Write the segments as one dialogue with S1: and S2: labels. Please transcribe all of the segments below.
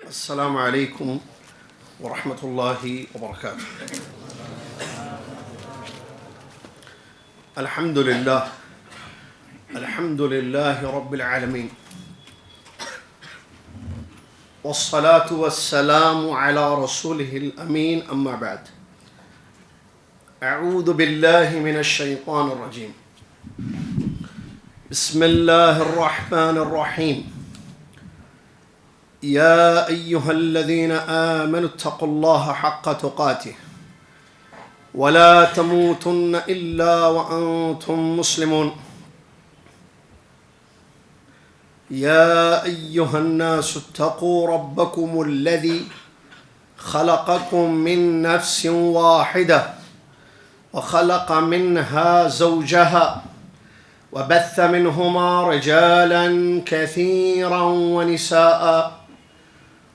S1: السلام عليكم ورحمة الله وبركاته. الحمد لله رب العالمين، والصلاة والسلام على رسوله الأمين، أما بعد. أعوذ بالله من الشيطان الرجيم. بسم الله الرحمن الرحيم. يا أيها الذين آمنوا اتقوا الله حق تقاته ولا تموتن إلا وأنتم مسلمون. يا أيها الناس اتقوا ربكم الذي خلقكم من نفس واحدة وخلق منها زوجها وبث منهما رجالا كثيرا ونساء،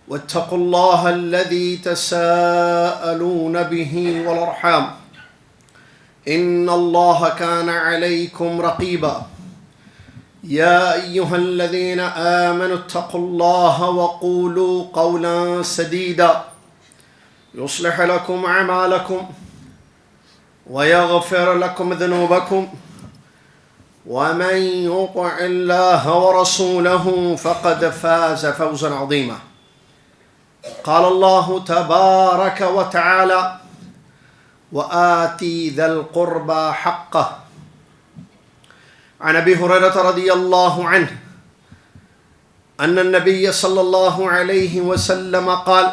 S1: واتقوا الله الذي تساءلون به والأرحام إن الله كان عليكم رقيبا. يا أيها الذين آمنوا اتقوا الله وقولوا قولا سديدا يصلح لكم أعمالكم ويغفر لكم ذنوبكم، ومن يطع الله ورسوله فقد فاز فوزا عظيما. قال الله تبارك وتعالى: وآتي ذا القربى حقه. عن أبي هريرة رضي الله عنه أن النبي صلى الله عليه وسلم قال: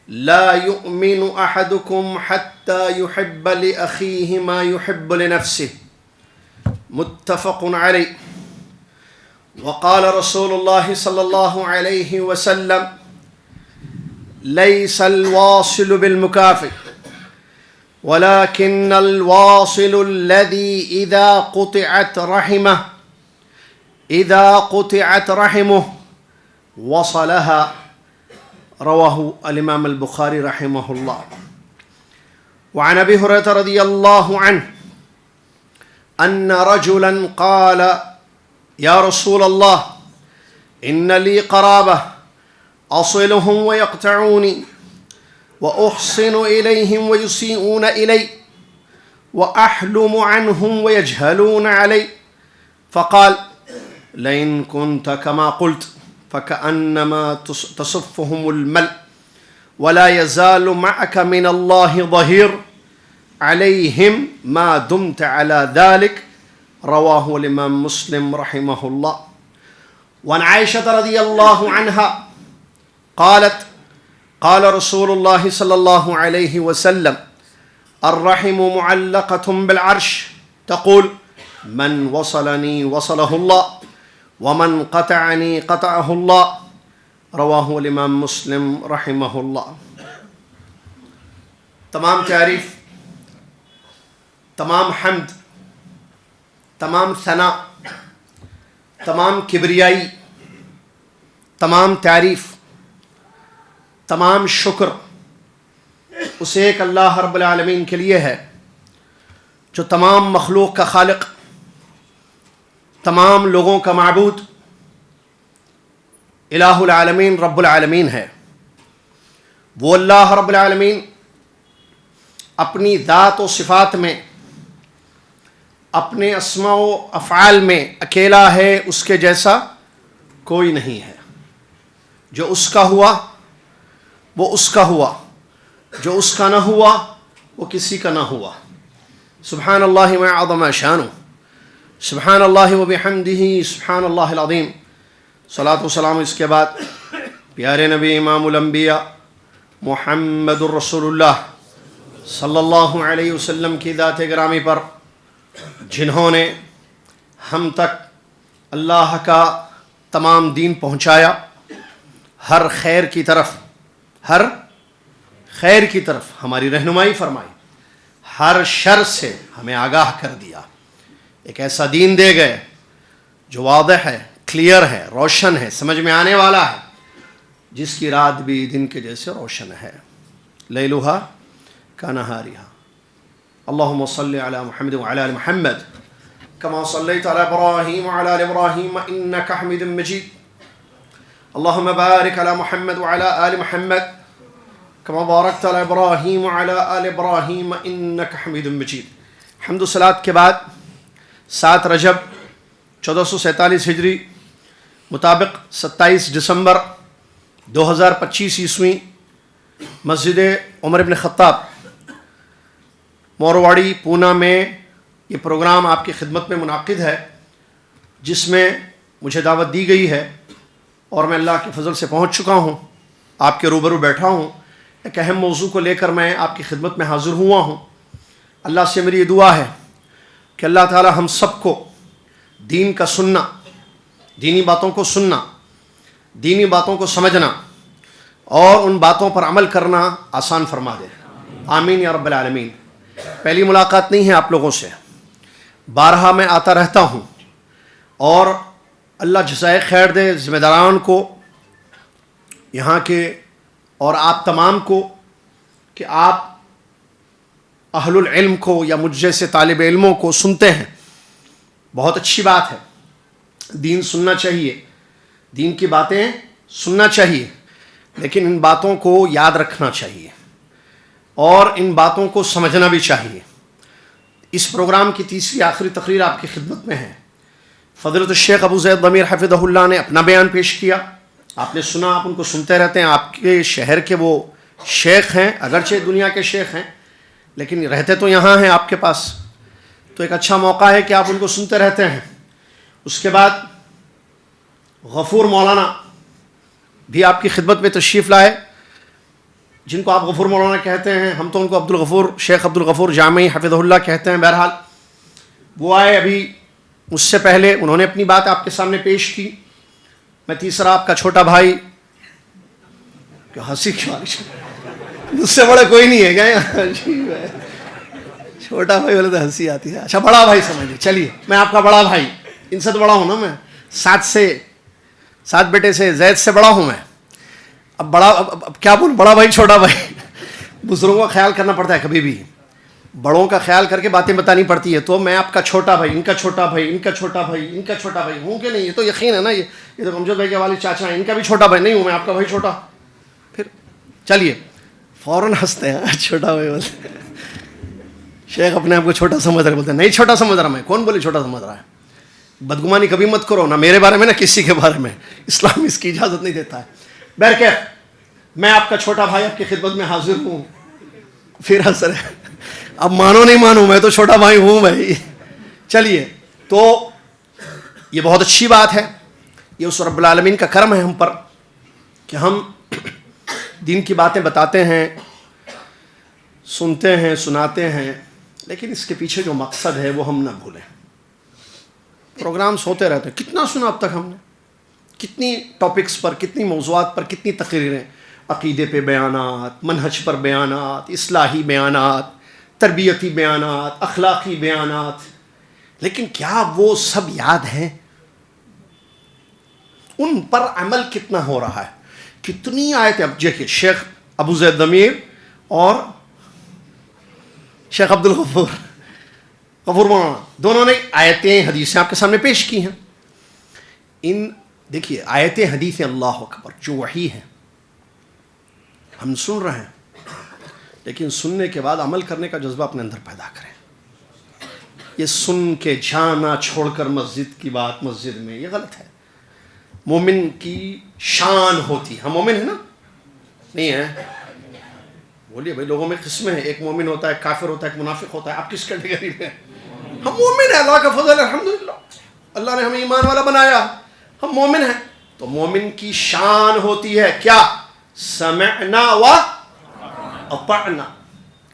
S1: لا يؤمن أحدكم حتى يحب لأخيه ما يحب لنفسه. متفق عليه. وقال رسول الله صلى الله عليه وسلم: ليس الواصل بالمكافئ ولكن الواصل الذي إذا قطعت رحمه وصلها. رواه الإمام البخاري رحمه الله. وعن أبي هريرة رضي الله عنه أن رجلا قال: يا رسول الله، إن لي قرابة أصلهم ويقطعوني وأحسن إليهم ويسيئون إلي وأحلم عنهم ويجهلون علي. فقال: لئن كنت كما قلت فكأنما تصفهم الملء، ولا يزال معك من الله ظهير عليهم ما دمت على ذلك. رواه الإمام مسلم رحمه الله. وعن عائشة رضي الله عنها قالت: قال رسول الله صلى الله عليه وسلم: الرحم معلقة بالعرش تقول: من وصلني وصله الله ومن قطعني قطعه الله. رواه الإمام مسلم رحمه الله. تمام تعریف، تمام حمد، تمام ثنا، تمام کبریائی، تمام تعریف، تمام شکر اس ایک اللہ رب العالمین کے لیے ہے جو تمام مخلوق کا خالق، تمام لوگوں کا معبود، الہ العالمین رب العالمین ہے۔ وہ اللہ رب العالمین اپنی ذات و صفات میں، اپنے اسماء و افعال میں اکیلا ہے، اس کے جیسا کوئی نہیں ہے۔ جو اس کا ہوا وہ اس کا ہوا، جو اس کا نہ ہوا وہ کسی کا نہ ہوا۔ سبحان اللہ ما عظم شانہ، سبحان اللہ و بحمدہ، سبحان اللہ العظیم۔ صلاۃ و سلام اس کے بعد پیارے نبی امام الانبیاء محمد الرسول اللہ صلی اللہ علیہ وسلم کی ذات گرامی پر، جنہوں نے ہم تک اللہ کا تمام دین پہنچایا، ہر خیر کی طرف ہماری رہنمائی فرمائی، ہر شر سے ہمیں آگاہ کر دیا، ایک ایسا دین دے گئے جو واضح ہے، کلیئر ہے، روشن ہے، سمجھ میں آنے والا ہے، جس کی رات بھی دن کے جیسے روشن ہے۔ لیلھا کنہارھا۔ اللهم صل على محمد وعلى آل محمد كما صليت على إبراهيم وعلى آل إبراهيم إنك حميد مجيد. اللهم بارك على محمد وعلى آل محمد كما باركت على إبراهيم وعلى آل إبراهيم إنك حميد مجيد. حمد و صلات کے بعد 7 رجب 1447 ہجری مطابق 27 دسمبر 2025 عیسوی مسجد عمر بن خطاب مورواڑی پونا میں یہ پروگرام آپ کی خدمت میں منعقد ہے، جس میں مجھے دعوت دی گئی ہے اور میں اللہ کے فضل سے پہنچ چکا ہوں، آپ کے روبرو بیٹھا ہوں. ایک اہم موضوع کو لے کر میں آپ کی خدمت میں حاضر ہوا ہوں. اللہ سے میری یہ دعا ہے کہ اللہ تعالی ہم سب کو دین کا سننا، دینی باتوں کو سننا، دینی باتوں کو سمجھنا اور ان باتوں پر عمل کرنا آسان فرما دے. آمین یا رب العالمین. پہلی ملاقات نہیں ہے آپ لوگوں سے، بارہا میں آتا رہتا ہوں، اور اللہ جزائے خیر دے ذمہ داران کو یہاں کے اور آپ تمام کو کہ آپ اہل العلم کو یا مجھ جیسے طالب علموں کو سنتے ہیں. بہت اچھی بات ہے، دین سننا چاہیے، دین کی باتیں سننا چاہیے، لیکن ان باتوں کو یاد رکھنا چاہیے اور ان باتوں کو سمجھنا بھی چاہیے. اس پروگرام کی تیسری آخری تقریر آپ کی خدمت میں ہے. فضیلت الشیخ ابو زید ضمیر حفظہ اللہ نے اپنا بیان پیش کیا، آپ نے سنا، آپ ان کو سنتے رہتے ہیں. آپ کے شہر کے وہ شیخ ہیں، اگرچہ دنیا کے شیخ ہیں لیکن رہتے تو یہاں ہیں آپ کے پاس، تو ایک اچھا موقع ہے کہ آپ ان کو سنتے رہتے ہیں. اس کے بعد غفور مولانا بھی آپ کی خدمت میں تشریف لائے، جن کو آپ غفور مولانا کہتے ہیں، ہم تو ان کو عبدالغفور، شیخ عبدالغفور جامعی حفظہ اللہ کہتے ہیں. بہرحال وہ آئے ابھی مجھ سے پہلے، انہوں نے اپنی بات آپ کے سامنے پیش کی. میں تیسرا آپ کا چھوٹا بھائی، کہ ہنسی کیوں آ رہی، مجھ سے بڑا کوئی نہیں ہے کیا؟ چھوٹا بھائی بولے تو ہنسی آتی ہے. اچھا بڑا بھائی سمجھ لیے، چلیے میں آپ کا بڑا بھائی، ان سے تو بڑا ہوں نا میں، 7 بیٹے سے زید سے بڑا ہوں میں. اب بڑا اب کیا بولوں، بڑا بھائی چھوٹا بھائی، بزرگوں کا خیال کرنا پڑتا ہے، کبھی بھی بڑوں کا خیال کر کے باتیں بتانی پڑتی ہے. تو میں آپ کا چھوٹا بھائی، ان کا چھوٹا بھائی، ان کا چھوٹا بھائی، ان کا چھوٹا بھائی ہوں کہ نہیں؟ یہ تو یقین ہے نا، یہ تو امجد بھائی کے والد چاچا ہیں، ان کا بھی چھوٹا بھائی نہیں ہوں میں، آپ کا بھائی چھوٹا. پھر چلیے فوراً ہنستے ہیں، چھوٹا بھائی بولتے ہیں. شیخ اپنے آپ کو چھوٹا سمجھ رہے، بولتے ہیں نہیں چھوٹا سمجھ رہا میں. کون بولے چھوٹا سمجھ رہا ہے؟ بدگمانی کبھی مت کرو، نہ میرے بارے میں نہ کسی کے بارے میں، اسلام اس کی اجازت نہیں دیتا ہے. بہرکیف میں آپ کا چھوٹا بھائی آپ کی خدمت میں حاضر ہوں. پھر ہنس رہے، اب مانو نہیں مانو، میں تو چھوٹا بھائی ہوں بھائی. چلیے، تو یہ بہت اچھی بات ہے، یہ اس رب العالمین کا کرم ہے ہم پر کہ ہم دین کی باتیں بتاتے ہیں، سنتے ہیں، سناتے ہیں، لیکن اس کے پیچھے جو مقصد ہے وہ ہم نہ بھولیں. پروگرامز ہوتے رہتے ہیں، کتنا سنا اب تک ہم نے، کتنی ٹاپکس پر، کتنی موضوعات پر کتنی تقریریں، عقیدے پہ بیانات، منہج پر بیانات، اصلاحی بیانات، تربیتی بیانات، اخلاقی بیانات، لیکن کیا وہ سب یاد ہیں؟ ان پر عمل کتنا ہو رہا ہے؟ کتنی آیتیں، اب دیکھیے شیخ ابو زید ضمیر اور شیخ عبدالغفور غفور مولانا دونوں نے آیتیں حدیثیں آپ کے سامنے پیش کی ہیں. ان دیکھیے آیتیں حدیثیں، اللہ اکبر، جو وحی ہے ہم سن رہے ہیں، لیکن سننے کے بعد عمل کرنے کا جذبہ اپنے اندر پیدا کریں. یہ سن کے جانا چھوڑ کر مسجد کی بات مسجد میں، یہ غلط ہے. مومن کی شان ہوتی، ہم مومن ہیں نا؟ نہیں ہیں؟ بولیے بھائی، لوگوں میں قسمیں ہیں، ایک مومن ہوتا ہے، ایک کافر ہوتا ہے، ایک منافق ہوتا ہے. آپ کس کیٹیگری میں؟ ہم مومن ہیں، اللہ کا فضل ہے، الحمدللہ، اللہ نے ہمیں ایمان والا بنایا، ہم مومن ہیں. تو مومن کی شان ہوتی ہے کیا؟ سمعنا و اطعنا،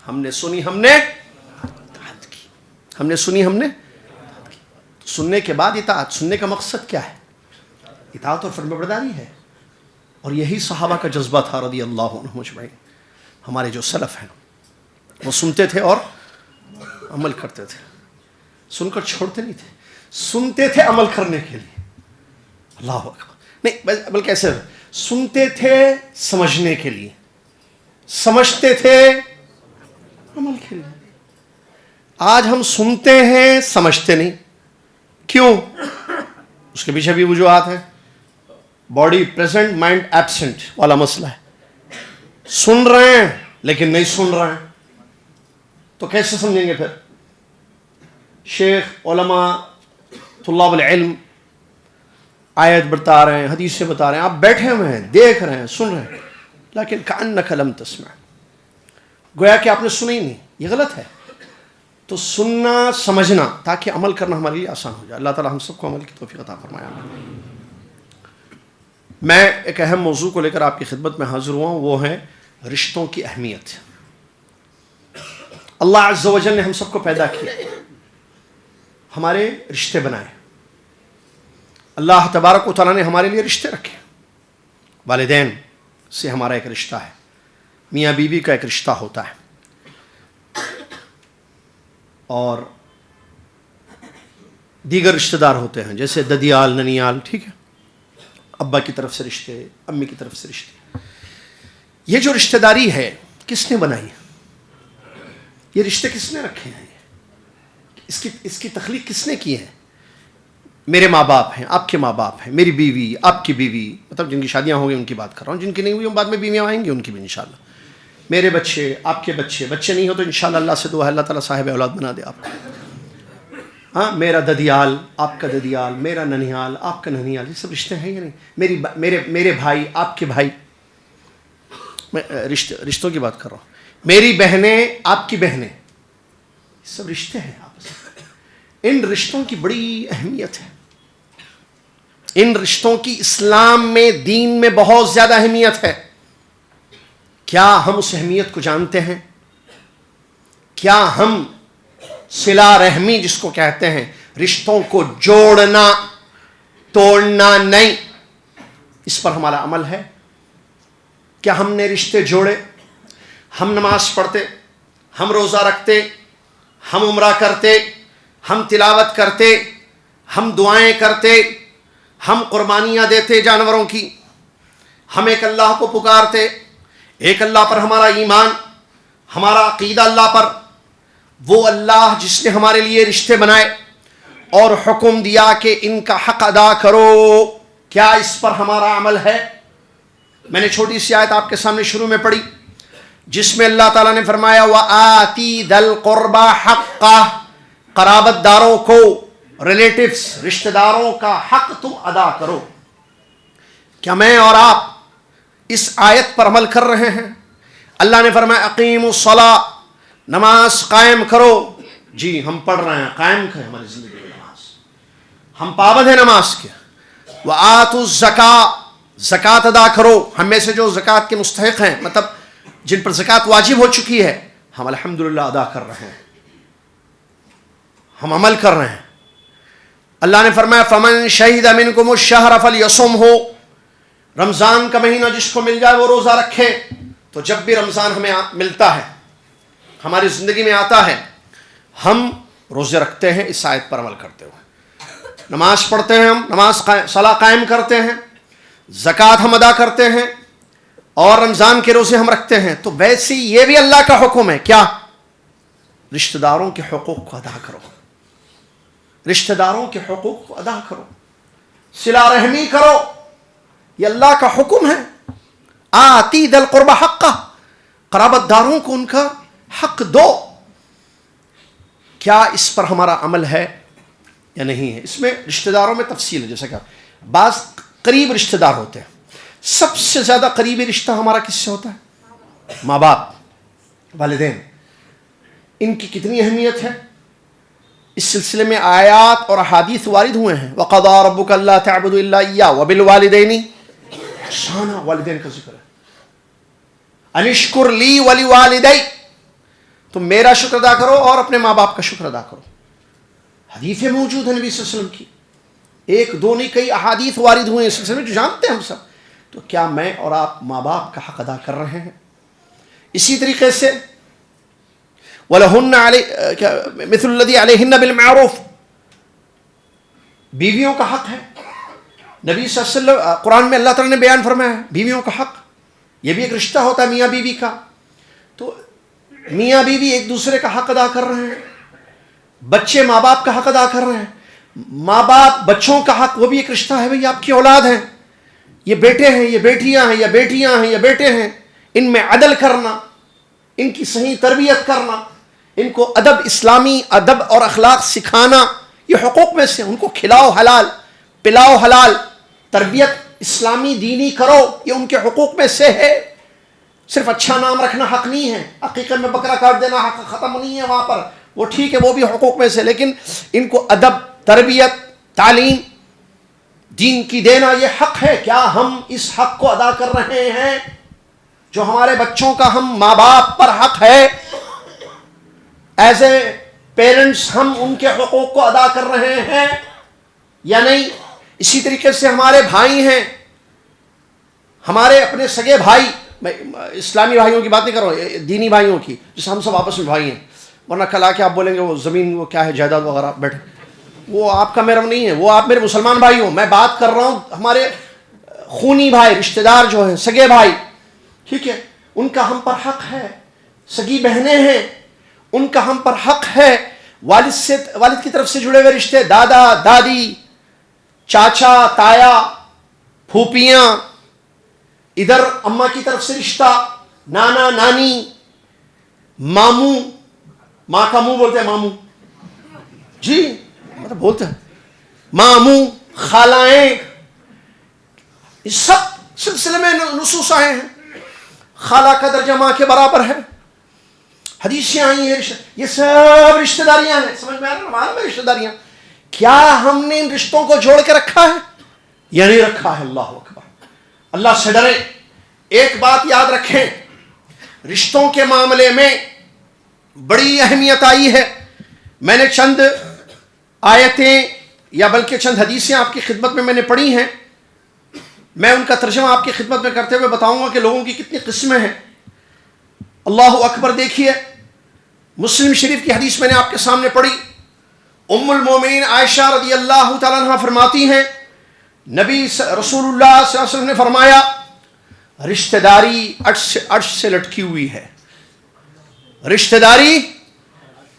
S1: ہم نے سنی، ہم نے اطاعت کی، ہم نے سنی، ہم نے اطاعت کی. تو سننے کے بعد اطاعت، سننے کا مقصد کیا ہے؟ اطاعت اور فرمانبرداری ہے. اور یہی صحابہ کا جذبہ تھا رضی اللہ عنہم اجمعین. ہمارے جو سلف ہیں وہ سنتے تھے اور عمل کرتے تھے، سن کر چھوڑتے نہیں تھے، سنتے تھے عمل کرنے کے لیے. اللہ اکبر، نہیں بلکہ ایسے سنتے تھے سمجھنے کے لیے، سمجھتے تھے عمل کے لیے. آج ہم سنتے ہیں سمجھتے نہیں. کیوں؟ اس کے پیچھے بھی وجوہات ہیں. باڈی پریزنٹ مائنڈ ایبسنٹ والا مسئلہ ہے. سن رہے ہیں لیکن نہیں سن رہے ہیں تو کیسے سمجھیں گے پھر؟ شیخ، علماء، طلاب العلم آیت بتا رہے ہیں، حدیث سے بتا رہے ہیں، آپ بیٹھے ہوئے ہیں، دیکھ رہے ہیں، سن رہے ہیں، لیکن کأنک لم تسمع، گویا کہ آپ نے سنا ہی نہیں. یہ غلط ہے. تو سننا سمجھنا تاکہ عمل کرنا ہمارے لیے آسان ہو جائے. اللہ تعالی ہم سب کو عمل کی توفیق عطا فرمائے. میں ایک اہم موضوع کو لے کر آپ کی خدمت میں حاضر ہوا ہوں، وہ ہے رشتوں کی اہمیت. اللہ عز و جل نے ہم سب کو پیدا کیا، ہمارے رشتے بنائے. اللہ تبارک و تعالیٰ نے ہمارے لیے رشتے رکھے. والدین سے ہمارا ایک رشتہ ہے، میاں بیوی کا ایک رشتہ ہوتا ہے، اور دیگر رشتہ دار ہوتے ہیں جیسے ددیال، ننیال، ٹھیک ہے، ابا کی طرف سے رشتے، امی کی طرف سے رشتے. یہ جو رشتہ داری ہے کس نے بنائی؟ یہ رشتے کس نے رکھے ہیں؟ اس کی تخلیق کس نے کی ہے؟ میرے ماں باپ ہیں، آپ کے ماں باپ ہیں، میری بیوی، آپ کی بیوی، مطلب جن کی شادیاں ہو گئی ان کی بات کر رہا ہوں، جن کی نہیں ہوئی بعد میں بیویاں آئیں گی ان کی بھی انشاءاللہ. میرے بچے، آپ کے بچے، بچے نہیں ہو تو انشاءاللہ اللہ سے دعا ہے اللہ تعالیٰ صاحب اولاد بنا دے آپ کو. ہاں، میرا ددیال، آپ کا ددیال، میرا ننیال، آپ کا ننیال، یہ سب رشتے ہیں یا نہیں؟ میرے بھائی، آپ کے بھائی، میں رشتوں کی بات کر رہا ہوں. میری بہنیں، آپ کی بہنیں، یہ سب رشتے ہیں آپس میں. ان رشتوں کی بڑی اہمیت ہے. ان رشتوں کی اسلام میں، دین میں بہت زیادہ اہمیت ہے. کیا ہم اس اہمیت کو جانتے ہیں؟ کیا ہم صلہ رحمی جس کو کہتے ہیں، رشتوں کو جوڑنا، توڑنا نہیں، اس پر ہمارا عمل ہے؟ کیا ہم نے رشتے جوڑے؟ ہم نماز پڑھتے، ہم روزہ رکھتے، ہم عمرہ کرتے، ہم تلاوت کرتے، ہم دعائیں کرتے، ہم قربانیاں دیتے جانوروں کی، ہم ایک اللہ کو پکارتے، ایک اللہ پر ہمارا ایمان، ہمارا عقیدہ اللہ پر، وہ اللہ جس نے ہمارے لیے رشتے بنائے اور حکم دیا کہ ان کا حق ادا کرو، کیا اس پر ہمارا عمل ہے؟ میں نے چھوٹی سی آیت آپ کے سامنے شروع میں پڑھی جس میں اللہ تعالیٰ نے فرمایا وَآتِي ذَا الْقُرْبَى حَقَّهُ، قرابت داروں کو، ریلیٹیوز، رشتہ داروں کا حق تم ادا کرو. کیا میں اور آپ اس آیت پر عمل کر رہے ہیں؟ اللہ نے فرمایا اقیموا الصلاۃ، نماز قائم کرو. جی ہم پڑھ رہے ہیں، قائم کریں ہماری زندگی میں نماز، ہم پابند ہیں نماز کے. وآتوا الزکاۃ، زکوٰۃ ادا کرو. ہم میں سے جو زکوٰۃ کے مستحق ہیں، مطلب جن پر زکوٰۃ واجب ہو چکی ہے، ہم الحمدللہ ادا کر رہے ہیں، ہم عمل کر رہے ہیں. اللہ نے فرمایا فمن شہد منکم الشہر فلیصمہ، رمضان کا مہینہ جس کو مل جائے وہ روزہ رکھے. تو جب بھی رمضان ہمیں ملتا ہے، ہماری زندگی میں آتا ہے، ہم روزے رکھتے ہیں اس آیت پر عمل کرتے ہوئے. نماز پڑھتے ہیں، ہم نماز صلاۃ قائم کرتے ہیں، زکوٰۃ ہم ادا کرتے ہیں، اور رمضان کے روزے ہم رکھتے ہیں. تو ویسے یہ بھی اللہ کا حکم ہے، کیا؟ رشتہ داروں کے حقوق کو ادا کرو، رشتہ داروں کے حقوق کو ادا کرو، صلہ رحمی کرو. یہ اللہ کا حکم ہے. آتی ذی القربى حقہ، قرابت داروں کو ان کا حق دو. کیا اس پر ہمارا عمل ہے یا نہیں ہے؟ اس میں رشتہ داروں میں تفصیل ہے. جیسا کہ بعض قریب رشتہ دار ہوتے ہیں. سب سے زیادہ قریبی رشتہ ہمارا کس سے ہوتا ہے؟ ماں باپ، والدین. ان کی کتنی اہمیت ہے؟ اس سلسلے میں آیات اور احادیث وارد ہوئے ہیں. وَقَضَىٰ رَبُّكَ أَلَّا تَعْبُدُوا إِلَّا إِيَّاهُ وَبِالْوَالِدَيْنِ إِحْسَانًا، والدین کا ذکر ہے. أَنِ اشْكُرْ لِي وَلِوَالِدَيَّ، تم میرا شکر ادا کرو اور اپنے ماں باپ کا شکر ادا کرو. حدیثیں موجود ہیں نبی صلی اللہ علیہ وسلم کی، ایک دو نہیں کئی احادیث وارد ہوئے ہیں اس سلسلے میں جو جانتے ہیں ہم سب. تو کیا میں اور آپ ماں باپ کا حق ادا کر رہے ہیں؟ اسی طریقے سے وَلَهُنَّ مِثْلُ الَّذِي عَلَيْهِنَّ بِالْمَعْرُوفِ، بیویوں کا حق ہے. نبی صلی اللہ علیہ وسلم قرآن میں اللہ تعالیٰ نے بیان فرمایا ہے بیویوں کا حق. یہ بھی ایک رشتہ ہوتا ہے میاں بیوی کا. تو میاں بیوی ایک دوسرے کا حق ادا کر رہے ہیں، بچے ماں باپ کا حق ادا کر رہے ہیں، ماں باپ بچوں کا حق، وہ بھی ایک رشتہ ہے. بھئی آپ کی اولاد ہیں، یہ بیٹے ہیں، یہ بیٹیاں ہیں، یا بیٹیاں ہیں، یا بیٹے ہیں، ان میں عدل کرنا، ان کی صحیح تربیت کرنا، ان کو ادب، اسلامی ادب اور اخلاق سکھانا، یہ حقوق میں سے. ان کو کھلاؤ حلال، پلاؤ حلال، تربیت اسلامی دینی کرو، یہ ان کے حقوق میں سے ہے. صرف اچھا نام رکھنا حق نہیں ہے، عقیقے میں بکرا کاٹ دینا حق ختم نہیں ہے وہاں پر، وہ ٹھیک ہے، وہ بھی حقوق میں سے، لیکن ان کو ادب، تربیت، تعلیم دین کی دینا یہ حق ہے. کیا ہم اس حق کو ادا کر رہے ہیں جو ہمارے بچوں کا ہم ماں باپ پر حق ہے؟ ایز اے پیرنٹس ہم ان کے حقوق کو ادا کر رہے ہیں یا نہیں؟ اسی طریقے سے ہمارے بھائی ہیں، ہمارے اپنے سگے بھائی، میں اسلامی بھائیوں کی بات نہیں کر رہا ہوں، دینی بھائیوں کی، جس ہم سب آپس میں بھائی ہیں. ورنہ کل آ کے آپ بولیں گے وہ زمین وہ کیا ہے، جائیداد وغیرہ، بیٹھے، وہ آپ کا میرا نہیں ہے، وہ آپ میرے مسلمان بھائی ہوں. میں بات کر رہا ہوں ہمارے خونی بھائی، رشتہ دار جو ہیں، سگے بھائی، ٹھیک ہے، ان کا ہم پر حق ہے. سگی بہنیں ہیں، ان کا ہم پر حق ہے. والد کی طرف سے جڑے ہوئے رشتے، دادا دادی، چاچا تایا، پھوپھیاں، ادھر اماں کی طرف سے رشتہ، نانا نانی، ماموں، ماں کا منہ بولتے ہیں ماموں، جی مطلب بولتے ہیں ماموں، خالائیں، اس سب سلسلے میں نصوص آئے ہیں. خالہ کا درجہ ماں کے برابر ہے، حدیثیں آئی ہیں. یہ سب رشتہ داریاں ہیں، سمجھ میں آ رہا ہے؟ معلوم ہے رشتہ داریاں. کیا ہم نے ان رشتوں کو جوڑ کے رکھا ہے یا نہیں رکھا ہے؟ اللہ اکبر. اللہ سے ڈریں. ایک بات یاد رکھیں، رشتوں کے معاملے میں بڑی اہمیت آئی ہے. میں نے چند آیتیں یا بلکہ چند حدیثیں آپ کی خدمت میں نے پڑھی ہیں. میں ان کا ترجمہ آپ کی خدمت میں کرتے ہوئے بتاؤں گا کہ لوگوں کی کتنی قسمیں ہیں. اللہ اکبر. دیکھیے، مسلم شریف کی حدیث میں نے آپ کے سامنے پڑھی. ام المومنین عائشہ رضی اللہ تعالیٰ عنہ فرماتی ہیں، نبی رسول اللہ صلی اللہ علیہ وسلم نے فرمایا، رشتہ داری عرش سے لٹکی ہوئی ہے. رشتہ داری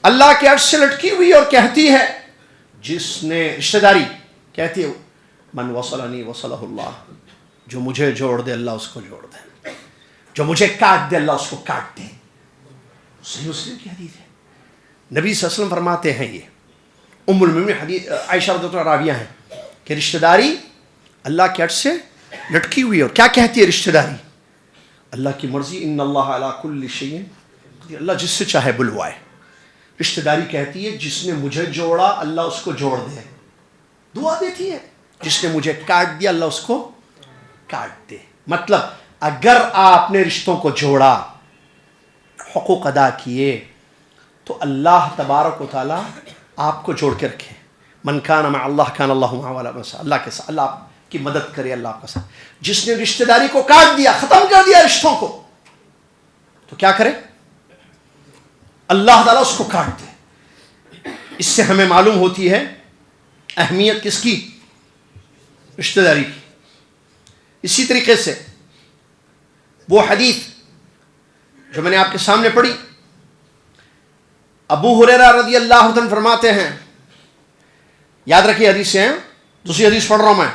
S1: اللہ کے عرش سے لٹکی ہوئی اور کہتی ہے، جس نے رشتہ داری کہتی ہے، من وصلنی وصلہ اللہ، جو مجھے جوڑ دے اللہ اس کو جوڑ دے، جو مجھے کاٹ دے اللہ اس کو کاٹ دے. صحیح مسلم کی حدیث ہے. نبی صلی اللہ علیہ وسلم فرماتے ہیں، یہ ام المومنین حدیث عائشہ رضی اللہ عنہا راویہ ہیں کہ رشتہ داری اللہ کے عرش سے لٹکی ہوئی. اور کیا کہتی ہے رشتہ داری؟ اللہ کی مرضی، ان اللہ علی کل شیء قدیر، اللہ جس سے چاہے بلوائے. رشتہ داری کہتی ہے، جس نے مجھے جوڑا اللہ اس کو جوڑ دے. دعا دیتی ہے، جس نے مجھے کاٹ دیا اللہ اس کو کاٹ دے. مطلب اگر آپ نے رشتوں کو جوڑا، حقوق ادا کیے، تو اللہ تبارک و تعالی آپ کو جوڑ کے رکھے. من کان مع اللہ کان اللہ معہ، اللہ کے ساتھ اللہ آپ کی مدد کرے، اللہ آپ کا ساتھ. جس نے رشتہ داری کو کاٹ دیا، ختم کر دیا رشتوں کو، تو کیا کرے؟ اللہ تعالیٰ اس کو کاٹ دے. اس سے ہمیں معلوم ہوتی ہے اہمیت کس کی؟ رشتہ داری کی. اسی طریقے سے وہ حدیث جو میں نے آپ کے سامنے پڑھی، ابو ہریرہ رضی اللہ عنہ فرماتے ہیں، یاد رکھیے حدیث ہیں، دوسری حدیث پڑھ رہا ہوں میں.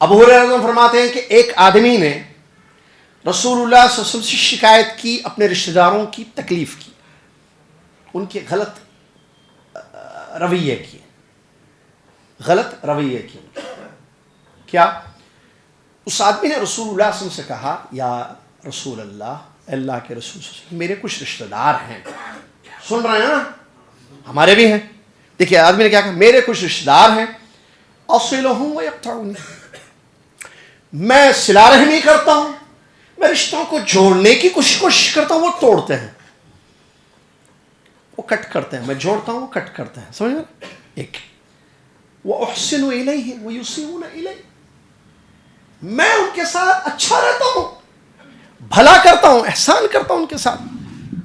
S1: ابو ہریرہ رضی اللہ عنہ فرماتے ہیں کہ ایک آدمی نے رسول اللہ صلی اللہ علیہ وسلم سے شکایت کی اپنے رشتہ داروں کی تکلیف کی، ان کے غلط رویے کی. کیا؟ اس آدمی نے رسول اللہ صلی اللہ علیہ وسلم سے کہا، یا رسول اللہ، اللہ کے رسول صلی اللہ علیہ وسلم، میرے کچھ رشتہ دار ہیں. سن رہے ہیں نا؟ ہمارے بھی ہیں. دیکھیے آدمی نے کیا کہا، میرے کچھ رشتہ دار ہیں، اصلہم ویقطعونی، میں صلہ رحمی کرتا ہوں، میں رشتوں کو جوڑنے کی کوشش کرتا ہوں، وہ توڑتے ہیں، وہ کٹ کرتے ہیں. میں جوڑتا ہوں، وہ کٹ کرتے ہیں. سمجھ میں؟ ایک وَأُحْسِنُ إِلَيْهِمْ وَيُسِيئُونَ إِلَيْهِ، میں ان کے ساتھ اچھا رہتا ہوں، بھلا کرتا ہوں، احسان کرتا ہوں ان کے ساتھ،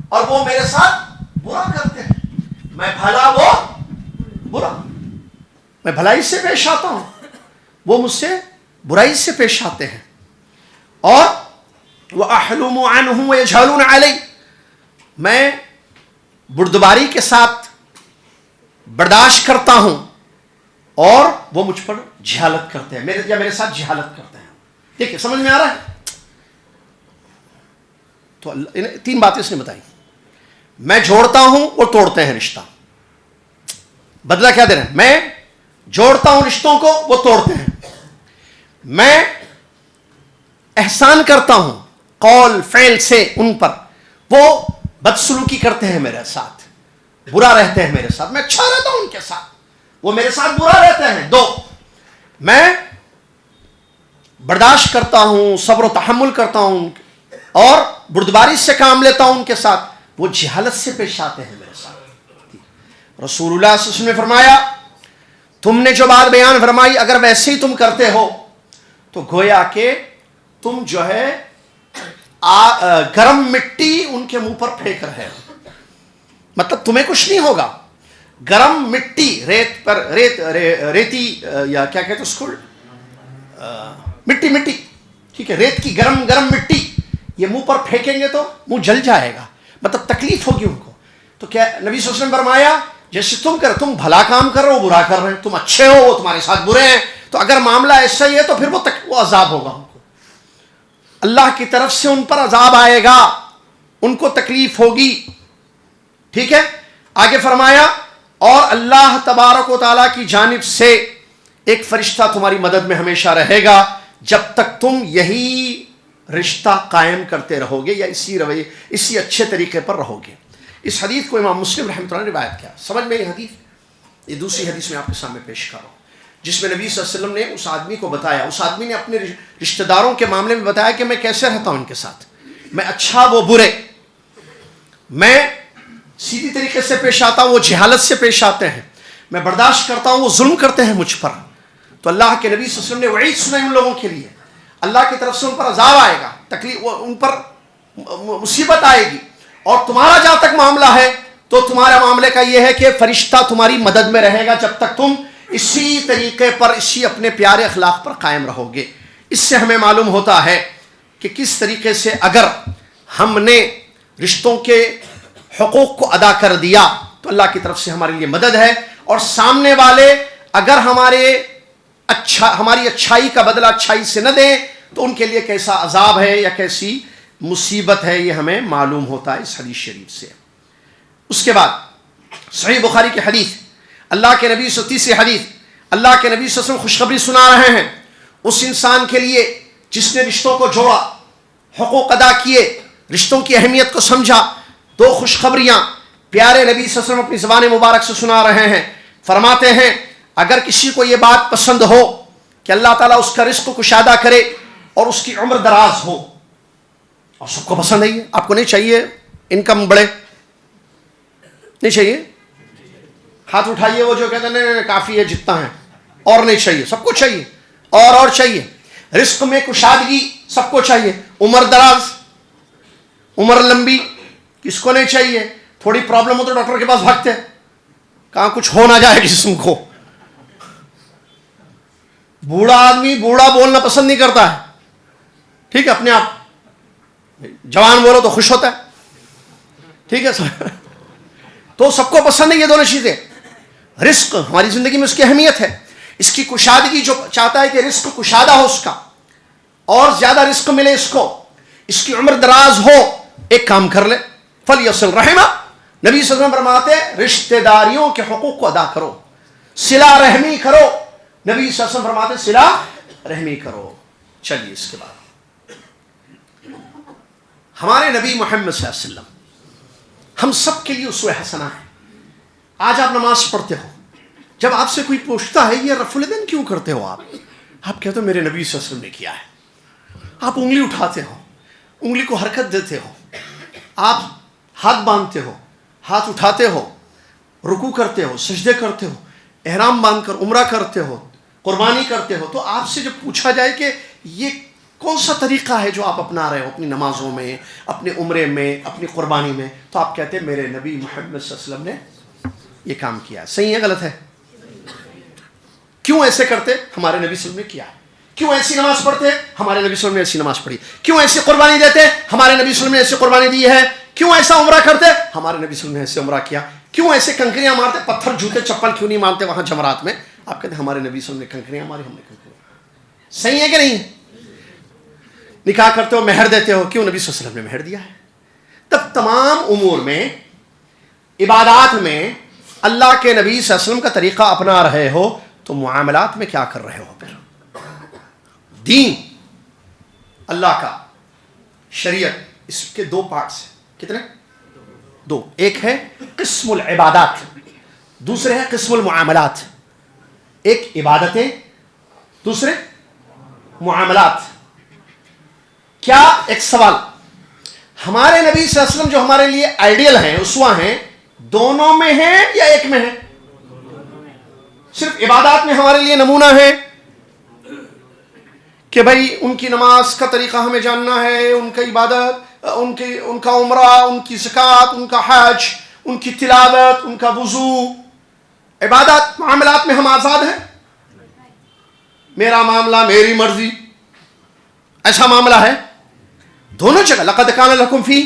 S1: اور وہ میرے ساتھ برا کرتے ہیں. میں بھلا، وہ برا. میں بھلائی سے پیش آتا ہوں، وہ مجھ سے برائی سے پیش آتے ہیں. اور وَأَحْلُمُ عَنْهُمْ وَيَجْهَلُونَ عَلَيْهِ، میں بردباری کے ساتھ برداشت کرتا ہوں اور وہ مجھ پر جہالت کرتے ہیں، میرے ساتھ جہالت کرتے ہیں. دیکھیے سمجھ میں آ رہا ہے؟ تو 3 باتیں اس نے بتائی. میں جوڑتا ہوں وہ توڑتے ہیں رشتہ. بدلہ کیا دے رہے ہیں؟ میں جوڑتا ہوں رشتوں کو، وہ توڑتے ہیں. میں احسان کرتا ہوں قول فعل سے ان پر، وہ بدسلوکی کرتے ہیں میرے ساتھ، برا رہتے ہیں میرے ساتھ. میں اچھا رہتا ہوں ان کے ساتھ، وہ میرے ساتھ برا رہتے ہیں. 2، میں برداشت کرتا ہوں، صبر و تحمل کرتا ہوں اور بردباری سے کام لیتا ہوں ان کے ساتھ، وہ جہالت سے پیش آتے ہیں میرے ساتھ. رسول اللہ صلی اللہ علیہ وسلم نے فرمایا تم نے جو بات بیان فرمائی اگر ویسے ہی تم کرتے ہو تو گویا کہ تم جو ہے گرم مٹی ان کے منہ پر پھینک رہے ہو. مطلب تمہیں کچھ نہیں ہوگا. گرم مٹی ریت پر ریتی یا کیا کہتے اس کو، مٹی ٹھیک ہے، ریت کی گرم مٹی یہ منہ پر پھینکیں گے تو منہ جل جائے گا، مطلب تکلیف ہوگی ان کو. تو کیا نبی صلی اللہ علیہ وسلم فرمایا جیسے تم بھلا کام کر رہے ہو، برا کر رہے ہیں، تم اچھے ہو وہ تمہارے ساتھ برے ہیں، تو اگر معاملہ ایسا ہی ہے تو پھر وہ عذاب ہوگا ان کو، اللہ کی طرف سے ان پر عذاب آئے گا، ان کو تکلیف ہوگی. ٹھیک ہے. آگے فرمایا اور اللہ تبارک و تعالیٰ کی جانب سے ایک فرشتہ تمہاری مدد میں ہمیشہ رہے گا جب تک تم یہی رشتہ قائم کرتے رہو گے یا اسی رویے اسی اچھے طریقے پر رہو گے. اس حدیث کو امام مسلم رحمۃ اللہ نے روایت کیا. سمجھ میں یہ حدیث، یہ دوسری حدیث میں آپ کے سامنے پیش کر رہا ہوں جس میں نبی صلی اللہ علیہ وسلم نے اس آدمی کو بتایا، اس آدمی نے اپنے رشتہ داروں کے معاملے میں بتایا کہ میں کیسے رہتا ہوں ان کے ساتھ، میں اچھا وہ برے، میں سیدھی طریقے سے پیش آتا ہوں وہ جہالت سے پیش آتے ہیں، میں برداشت کرتا ہوں وہ ظلم کرتے ہیں مجھ پر. تو اللہ کے نبی صلی اللہ علیہ وسلم نے وعید سنائی ان لوگوں کے لیے، اللہ کی طرف سے ان پر عذاب آئے گا، تکلیف، ان پر مصیبت آئے گی. اور تمہارا جہاں تک معاملہ ہے تو تمہارا معاملے کا یہ ہے کہ فرشتہ تمہاری مدد میں رہے گا جب تک تم اسی طریقے پر، اسی اپنے پیارے اخلاق پر قائم رہو گے. اس سے ہمیں معلوم ہوتا ہے کہ کس طریقے سے اگر ہم نے رشتوں کے حقوق کو ادا کر دیا تو اللہ کی طرف سے ہمارے لیے مدد ہے، اور سامنے والے اگر ہماری اچھائی کا بدلہ اچھائی سے نہ دیں تو ان کے لیے کیسا عذاب ہے یا کیسی مصیبت ہے، یہ ہمیں معلوم ہوتا ہے اس حدیث شریف سے. اس کے بعد صحیح بخاری کی حدیث، اللہ کے نبی 30 حدیث، اللہ کے نبی صلی اللہ علیہ وسلم خوشخبری سنا رہے ہیں اس انسان کے لیے جس نے رشتوں کو جوڑا، حقوق ادا کیے، رشتوں کی اہمیت کو سمجھا. 2 خوشخبریاں پیارے نبی صلی اللہ علیہ وسلم اپنی زبان مبارک سے سنا رہے ہیں. فرماتے ہیں اگر کسی کو یہ بات پسند ہو کہ اللہ تعالیٰ اس کا رزق کشادہ کرے اور اس کی عمر دراز ہو، اور سب کو پسند ہے، آپ کو نہیں چاہیے انکم بڑھے؟ نہیں چاہیے؟ ہاتھ اٹھائیے وہ جو کہتے ہیں نہیں کافی ہے جتنا ہے، اور نہیں چاہیے، سب کو چاہیے اور چاہیے. رزق میں کشادگی سب کو چاہیے، عمر دراز، عمر لمبی کس کو نہیں چاہیے؟ تھوڑی پرابلم ہو تو ڈاکٹر کے پاس بھاگتے ہیں، کہاں کچھ ہو نہ جائے جسم کو. بوڑھا آدمی بوڑھا بولنا پسند نہیں کرتا ہے، ٹھیک ہے، اپنے آپ جوان بولو تو خوش ہوتا ہے، ٹھیک ہے سر. تو سب کو پسند ہے یہ دونوں چیزیں. رزق ہماری زندگی میں اس کی اہمیت ہے، اس کی کشادگی، جو چاہتا ہے کہ رزق کشادہ ہو اس کا اور زیادہ رزق ملے اس کو، اس کی عمر دراز ہو، ایک کام کر لے، فلیصل رحمہ. نبی صلی اللہ علیہ وسلم فرماتے ہیں رشتہ داریوں کے حقوق کو ادا کرو، صلہ رحمی کرو. نبی صلی اللہ علیہ وسلم فرماتے ہیں صلہ رحمی کرو. چلیے اس کے بعد ہمارے نبی محمد صلی اللہ علیہ وسلم ہم سب کے لیے اسوہ حسنہ ہے. آج آپ نماز پڑھتے ہو، جب آپ سے کوئی پوچھتا ہے یہ رفع الیدین کیوں کرتے ہو آپ کہتے ہو میرے نبی صلی اللہ علیہ وسلم نے کیا ہے. آپ انگلی اٹھاتے ہو، انگلی کو حرکت دیتے ہو، آپ ہاتھ باندھتے ہو، ہاتھ اٹھاتے ہو، رکوع کرتے ہو، سجدے کرتے ہو، احرام باندھ کر عمرہ کرتے ہو، قربانی کرتے ہو. تو آپ سے جب پوچھا جائے کہ یہ کون سا طریقہ ہے جو آپ اپنا رہے ہو اپنی نمازوں میں، اپنے عمرے میں، اپنی قربانی میں، تو آپ کہتے ہیں میرے نبی محمد صلی اللہ علیہ وسلم نے یہ کام کیا ہے. صحیح ہے غلط ہے؟ کیوں ایسے کرتے؟ ہمارے نبی صلی اللہ علیہ وسلم نے کیا ہے. کیوں ایسی نماز پڑھتے؟ ہمارے نبی صلی اللہ علیہ وسلم نے ایسی نماز پڑھی. کیوں ایسی قربانی دیتے؟ ہمارے نبی صلی اللہ علیہ وسلم نے ایسی قربانی دی ہے. کیوں ایسا عمرہ کرتے؟ ہمارے نبی صلی اللہ علیہ وسلم نے ایسے عمرہ کیا. کیوں ایسے کنکریاں مارتے؟ پتھر جوتے چپل کیوں نہیں مارتے وہاں جمرات میں؟ آپ کہتے ہیں ہمارے نبی صلی اللہ علیہ وسلم نے کنکریاں ماری، ہم نے کنکریاں. صحیح ہے کہ نہیں؟ نکاح کرتے ہو مہر دیتے ہو, کیوں؟ نبی صلی اللہ علیہ وسلم نے مہر دیا ہے. تب تمام امور میں, عبادات میں اللہ کے نبی صلی اللہ علیہ وسلم کا طریقہ اپنا رہے ہو, تو معاملات میں کیا کر رہے ہو پھر؟ دین اللہ کا, شریعت, اس کے دو پارٹس ہیں. کتنے؟ دو. ایک ہے قسم العبادات, دوسرے ہے قسم المعاملات. ایک عبادتیں, دوسرے معاملات. کیا؟ ایک سوال, ہمارے نبی صلی اللہ علیہ وسلم جو ہمارے لیے آئیڈیل ہیں, اسوہ ہیں, دونوں میں ہیں یا ایک میں ہیں؟ صرف عبادات میں ہمارے لیے نمونہ ہے کہ بھائی ان کی نماز کا طریقہ ہمیں جاننا ہے, ان کا عبادت, ان کا عمرہ, ان کی زکوٰۃ, ان کا حج, ان کی تلاوت, ان کا وضو. عبادات. معاملات میں ہم آزاد ہیں, میرا معاملہ میری مرضی, ایسا معاملہ ہے دونوں جگہ. لقد کان لکم فی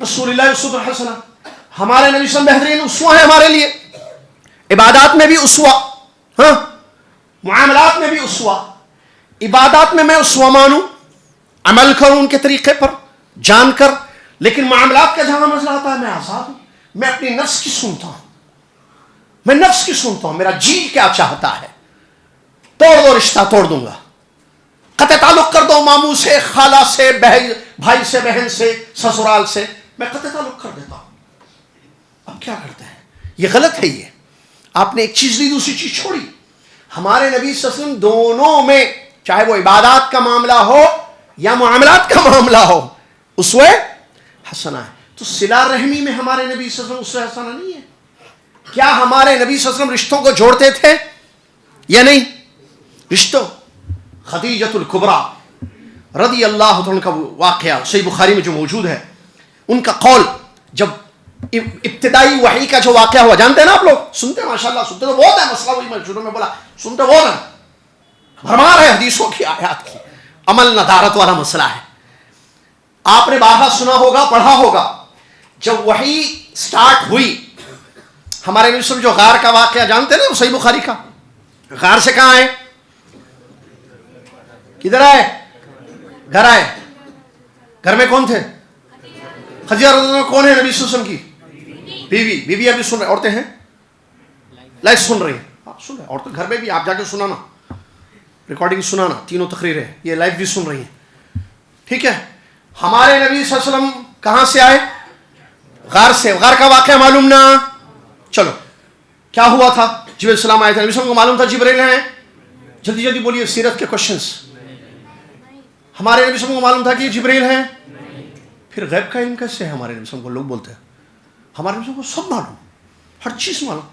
S1: رسول اللہ اسوۃ حسنہ, ہمارے نبی صلی اللہ علیہ وسلم بہترین اسوہ ہے ہمارے لیے. عبادات میں بھی اسوہ, ہاں, معاملات میں بھی اسوہ. عبادات میں میں اسوہ مانوں, عمل کروں ان کے طریقے پر جان کر, لیکن معاملات کا جہاں مسئلہ آتا ہے میں آزاد ہوں. میں اپنی نفس کی سنتا ہوں, میں نفس کی سنتا ہوں, میرا جی کیا چاہتا ہے. توڑ دو رشتہ, توڑ دوں گا. قطع تعلق کر دو ماموں سے, خالہ سے, بھائی سے, بہن سے, سسرال سے, میں قطع تعلق کر دیتا ہوں. اب کیا کرتے ہیں؟ یہ غلط ہے. یہ آپ نے ایک چیز لی, دوسری چیز چھوڑی. ہمارے نبی صلی اللہ علیہ وسلم دونوں میں, چاہے وہ عبادات کا معاملہ ہو یا معاملات کا معاملہ ہو, اسوہ حسنہ ہے. تو صلہ رحمی میں ہمارے نبی صلی اللہ علیہ وسلم اسوہ حسنہ نہیں ہے؟ کیا ہمارے نبی صلی اللہ علیہ وسلم رشتوں کو جوڑتے تھے یا نہیں؟ رشتوں, خدیجۃ الکبریٰ رضی اللہ عنہ کا واقعہ صحیح بخاری میں جو موجود ہے, ان کا قول جب ابتدائی وحی کا جو واقعہ ہوا, جانتے ہیں نا آپ لوگ, سنتے ہیں ماشاء اللہ, سنتے تو بہت ہے. مسئلہ وہی میں شروع میں بولا, سنتے بہت ہیں, بھرمار ہے حدیثوں کی, آیات کی. عمل ندارت والا مسئلہ ہے. آپ نے بارہا سنا ہوگا, پڑھا ہوگا, جب وحی سٹارٹ ہوئی, ہمارے نبی صلی اللہ علیہ وسلم جو غار کا واقعہ جانتے ہیں نا, صحیح بخاری کا, غار سے کہاں آئے؟ کدھر آئے؟ گھر آئے. گھر میں کون تھے؟ خدیجہ رضی اللہ عنہ. کون ہے نبی صلی اللہ علیہ وسلم کی بیوی؟ بیوی ابھی سن رہے, عورتیں ہیں لائف سن رہی ہیں, سن رہے عورتیں گھر میں بھی, آپ جا کے سنانا, ریکارڈنگ سنانا, تینوں تقریریں یہ لائف بھی سن رہی ہیں. ٹھیک ہے. ہمارے نبی صلی اللہ علیہ وسلم کہاں سے آئے؟ غار سے. غار کا واقعہ معلوم نا؟ چلو, کیا ہوا تھا؟ جبرائیل السلام آئے تھے, نبی صلی اللہ علیہ وسلم کو معلوم تھا جبرائیل ہیں؟ جلدی جلدی بولیے, سیرت کے کوشچنس. ہمارے نبی صلی اللہ علیہ وسلم کو معلوم تھا کہ یہ جبرائیل ہیں؟ پھر غیب کا علم کیسے ہے ہمارے نبی صلی اللہ علیہ وسلم کو؟ لوگ بولتے ہیں ہمارے نبی صلی اللہ علیہ وسلم کو سب معلوم, ہر چیز معلوم.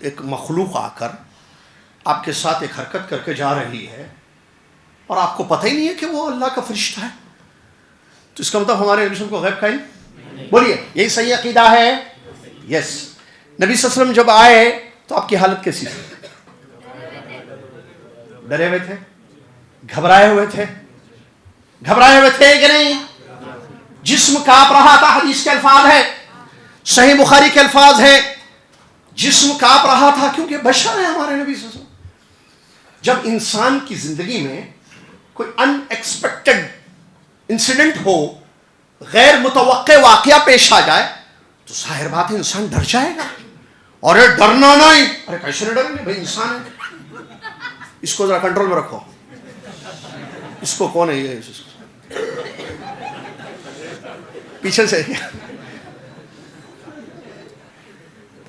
S1: ایک مخلوق آ کر آپ کے ساتھ ایک حرکت کر کے جا رہی ہے اور آپ کو پتہ ہی نہیں ہے کہ وہ اللہ کا فرشتہ ہے, تو اس کا مطلب ہمارے نبی صلی اللہ علیہ وسلم کو غیب کا علم. بولیے, یہی صحیح عقیدہ ہے؟ یس. نبی صلی اللہ علیہ وسلم جب آئے تو آپ کی حالت کیسی تھی؟ ڈرے ہوئے تھے, گھبرائے ہوئے تھے, گھبرائے ہوئے تھے کہ نہیں؟ جسم کانپ رہا تھا, حدیث کے الفاظ ہے, صحیح بخاری کے الفاظ ہیں, جسم کانپ رہا تھا, کیونکہ بشر ہے ہمارے نبی صلی اللہ علیہ وسلم. جب انسان کی زندگی میں کوئی ان ایکسپیکٹڈ انسیڈنٹ ہو, غیر متوقع واقعہ پیش آ جائے, تو ظاہر بات ہے انسان ڈر جائے گا. اور ڈرنا نہیں, ارے کیسے نہیں ڈریں گے بھائی, انسان ہے, اس کو ذرا کنٹرول میں رکھو. اس کو کون ہے یہ پیچھے سے؟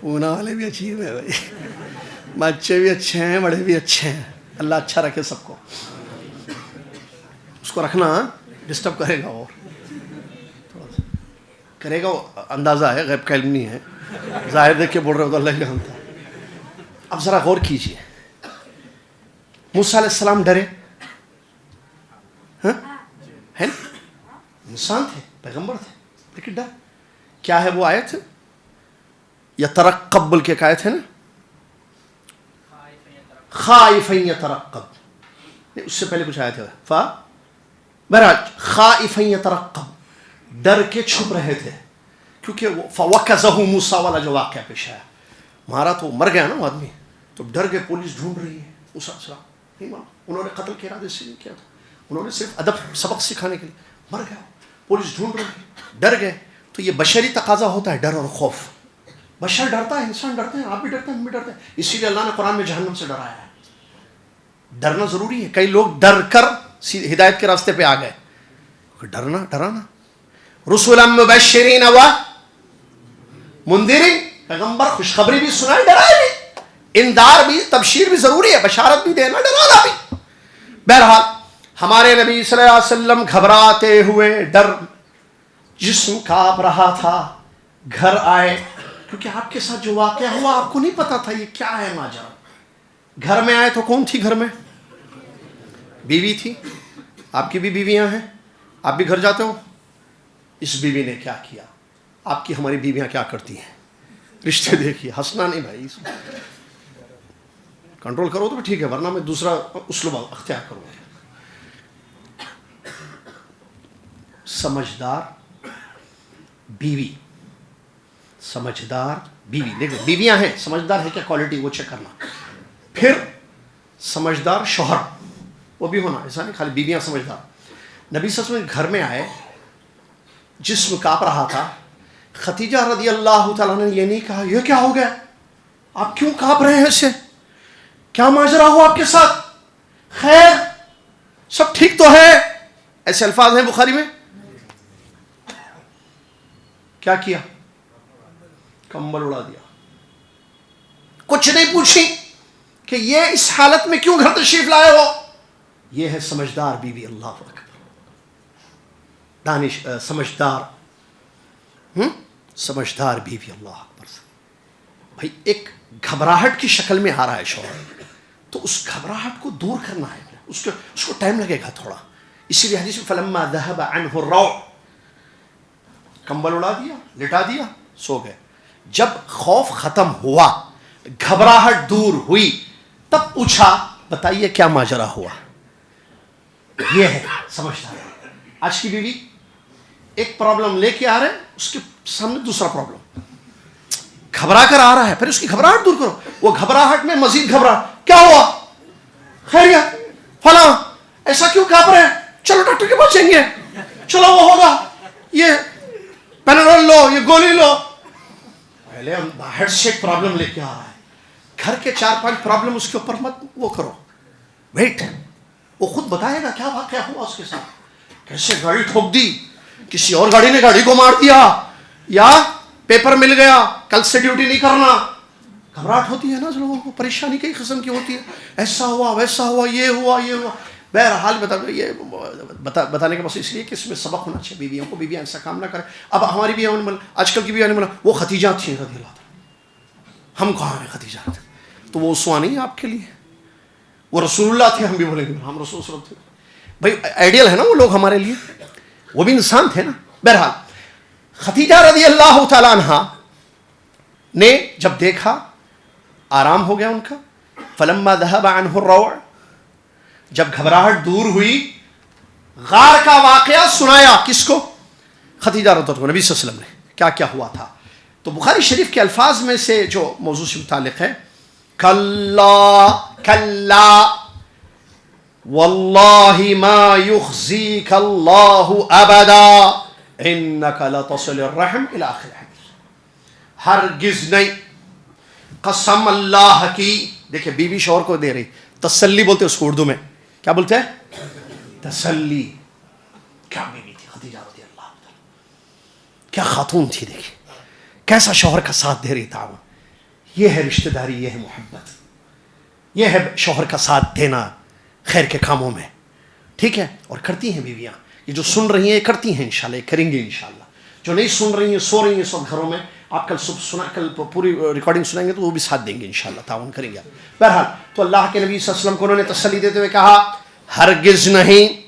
S1: پونا والے بھی عجیب ہے بھائی, بچے بھی اچھے ہیں, بڑے بھی اچھے ہیں, اللہ اچھا رکھے سب کو. اس کو رکھنا, ڈسٹرب کرے گا, اور کرے گا, اندازہ ہے, غیب کا علم نہیں ہے, ظاہر دیکھ کے بول رہے ہو تو اللہ ہی جانتا ہے. اب ذرا غور کیجیے, موسیٰ علیہ السلام ڈرے ہے نا, انسان تھے, پیغمبر تھے, لیکن ڈر کیا ہے؟ وہ آیت یترقب بول کے ایک آیت ہے نا, خائفا یترقب, نہیں اس سے پہلے کچھ آیت ہے, بہرحال خائفا یترقب, ڈر کے چھپ رہے تھے, کیونکہ وہ فوکزہ موسیٰ والا جو واقعہ پیش آیا, مارا تو مر گیا نا وہ آدمی, تو ڈر کے پولیس ڈھونڈ رہی ہے, موسیٰ علیہ السلام نہیں مارا, انہوں نے قتل کے ارادے سے نہیں کیا تھا, انہوں نے صرف ادب سبق سکھانے کے لیے مر گیا، پولیس ڈھونڈ رہی، ڈر گئے. تو یہ بشری تقاضا ہوتا ہے، ڈر اور خوف. بشر ڈرتا ہے، انسان ڈرتے ہیں، آپ بھی ڈرتے ہیں، ہم بھی ڈرتے ہیں. اسی لیے اللہ نے قرآن میں جہنم سے ڈرایا ہے. ڈرنا ضروری ہے. کئی لوگ ڈر کر ہدایت کے راستے پہ آ گئے. ڈرانا. رسولا مبشرین و منذرین، پیغمبر خوشخبری بھی سنائے، ڈرائے بھی. انذار بھی، تبشیر بھی ضروری ہے، بشارت بھی دینا، ڈرانا بھی. بہرحال ہمارے نبی صلی اللہ علیہ وسلم گھبراتے ہوئے، ڈر، جسم کانپ رہا تھا، گھر آئے. کیونکہ آپ کے ساتھ جو واقعہ ہوا آپ کو نہیں پتا تھا یہ کیا ہے ماجرا. گھر میں آئے تو کون تھی گھر میں؟ بیوی تھی. آپ کی بھی بیویاں ہیں، آپ بھی گھر جاتے ہو. اس بیوی نے کیا کیا؟ آپ کی ہماری بیویاں کیا کرتی ہیں؟ رشتے دیکھیے. ہنسنا نہیں بھائی، کنٹرول کرو تو ٹھیک ہے، ورنہ میں دوسرا اسلوب اختیار کروں گا. سمجھدار بیوی، سمجھدار بیوی. دیکھو بیویاں ہیں، سمجھدار ہے کیا کوالٹی وہ چیک کرنا. پھر سمجھدار شوہر وہ بھی ہونا، ایسا نہیں خالی بیویاں سمجھدار. نبی صلی اللہ علیہ وسلم گھر میں آئے، جسم کانپ رہا تھا. خدیجہ رضی اللہ تعالیٰ نے یہ نہیں کہا یہ کیا ہو گیا، آپ کیوں کانپ رہے ہیں، اسے کیا ماجرا ہوا آپ کے ساتھ، خیر سب ٹھیک تو ہے. ایسے الفاظ ہیں بخاری میں. کیا کیا؟ کمبل اڑا دیا. کچھ نہیں پوچھی کہ یہ اس حالت میں کیوں گھر تشریف لائے ہو. یہ ہے سمجھدار بیوی. اللہ اکبر. دانش سمجھدار بیوی. اللہ اکبر. بھائی ایک گھبراہٹ کی شکل میں آ رہا ہے شوہر، تو اس گھبراہٹ کو دور کرنا ہے، اس کو ٹائم لگے گا تھوڑا. اسی لیے حدیث میں فلما ذهب عنه الروع، کمبل اڑا دیا، لٹا دیا، سو گئے. جب خوف ختم ہوا، گھبراہٹ دور ہوئی، تب پوچھا بتائیے کیا ماجرا ہوا. یہ ہے سمجھدار. آج کی بیوی ایک پرابلم لے کے آ رہے، اس کے سامنے دوسرا پرابلم گھبرا کر آ رہا ہے، پھر اس کی گھبراہٹ دور کرو. وہ گھبراہٹ میں مزید گھبراہٹ. کیا ہوا، خیریت، فلاں، ایسا کیوں کانپ رہے ہیں، چلو ڈاکٹر کے پاس جائیں گے، چلو وہ ہوگا، یہ پیناڈول لو، یہ گولی لو. پہلے ہم باہر سے ایک پرابلم لے کے آ رہا ہے، گھر کے 4-5 پرابلم اس کے اوپر مت وہ کرو. ویٹ، وہ خود بتائے گا کیا واقعہ ہوا اس کے ساتھ، کیسے گاڑی ٹھوک دی، کسی اور گاڑی نے گاڑی کو مار دیا، یا پیپر مل گیا کل سے ڈیوٹی نہیں کرنا. گھبراہٹ ہوتی ہے نا لوگوں کو، پریشانی کئی قسم کی ہوتی ہے، ایسا ہوا ویسا ہوا، یہ ہوا یہ ہوا. بہرحال یہ بتانے کا بس اس لیے کہ اس میں سبق ہونا چاہیے بیویوں کو، بیویاں ایسا کام نہ کریں. اب ہماری بیویاں آج کل کی بیویاں نے بولا وہ ختیجہ تھیں رضی اللہ عنہا، ہم کہاں ہیں ختیجہ تھے، تو وہ اسوہ نہیں ہے آپ کے لیے، وہ رسول اللہ تھے. ہم بھی بولیں گے ہم رسول صلی اللہ علیہ وسلم تھے. بھائی آئیڈیل ہے نا وہ لوگ ہمارے لیے، وہ بھی انسان تھے نا. بہرحال خدیجہ رضی اللہ تعالیٰ عنہا نے جب دیکھا آرام ہو گیا ان کا، فلما ذهب عنه الروع، جب گھبراہٹ دور ہوئی، غار کا واقعہ سنایا. کس کو؟ خدیجہ رضی اللہ عنہا کو. نبی صلی اللہ علیہ وسلم نے کیا کیا ہوا تھا. تو بخاری شریف کے الفاظ میں سے جو موضوع سے متعلق ہے، کلا کلا واللہ ما یخزیک اللہ ابدا انک لتصل الرحم الى آخر الحدیث. ہرگز نہیں، قسم اللہ کی. دیکھیں بیوی شوہر کو دے رہی تسلی، بولتے اس کو اردو میں کیا بولتے ہیں؟ تسلی. کیا بیوی تھی خدیجہ رضی اللہ عنہا، کیا خاتون تھی. دیکھیں کیسا شوہر کا ساتھ دے رہی تعاون. یہ ہے رشتہ داری، یہ ہے محبت، یہ ہے شوہر کا ساتھ دینا خیر کے کاموں میں. ٹھیک ہے. اور کرتی ہیں بیویاں، یہ جو سن رہی ہیں یہ کرتی ہیں انشاءاللہ، یہ کریں گے انشاءاللہ. جو نہیں سن رہی ہیں سو رہی ہیں سب گھروں میں، آپ کل صبح کل پوری ریکارڈنگ سنائیں گے تو وہ بھی ساتھ دیں گے انشاءاللہ، تعاون کریں گے. بہرحال تو اللہ کے نبی صلی اللہ علیہ وسلم کو انہوں نے تسلی دیتے ہوئے کہا ہرگز نہیں،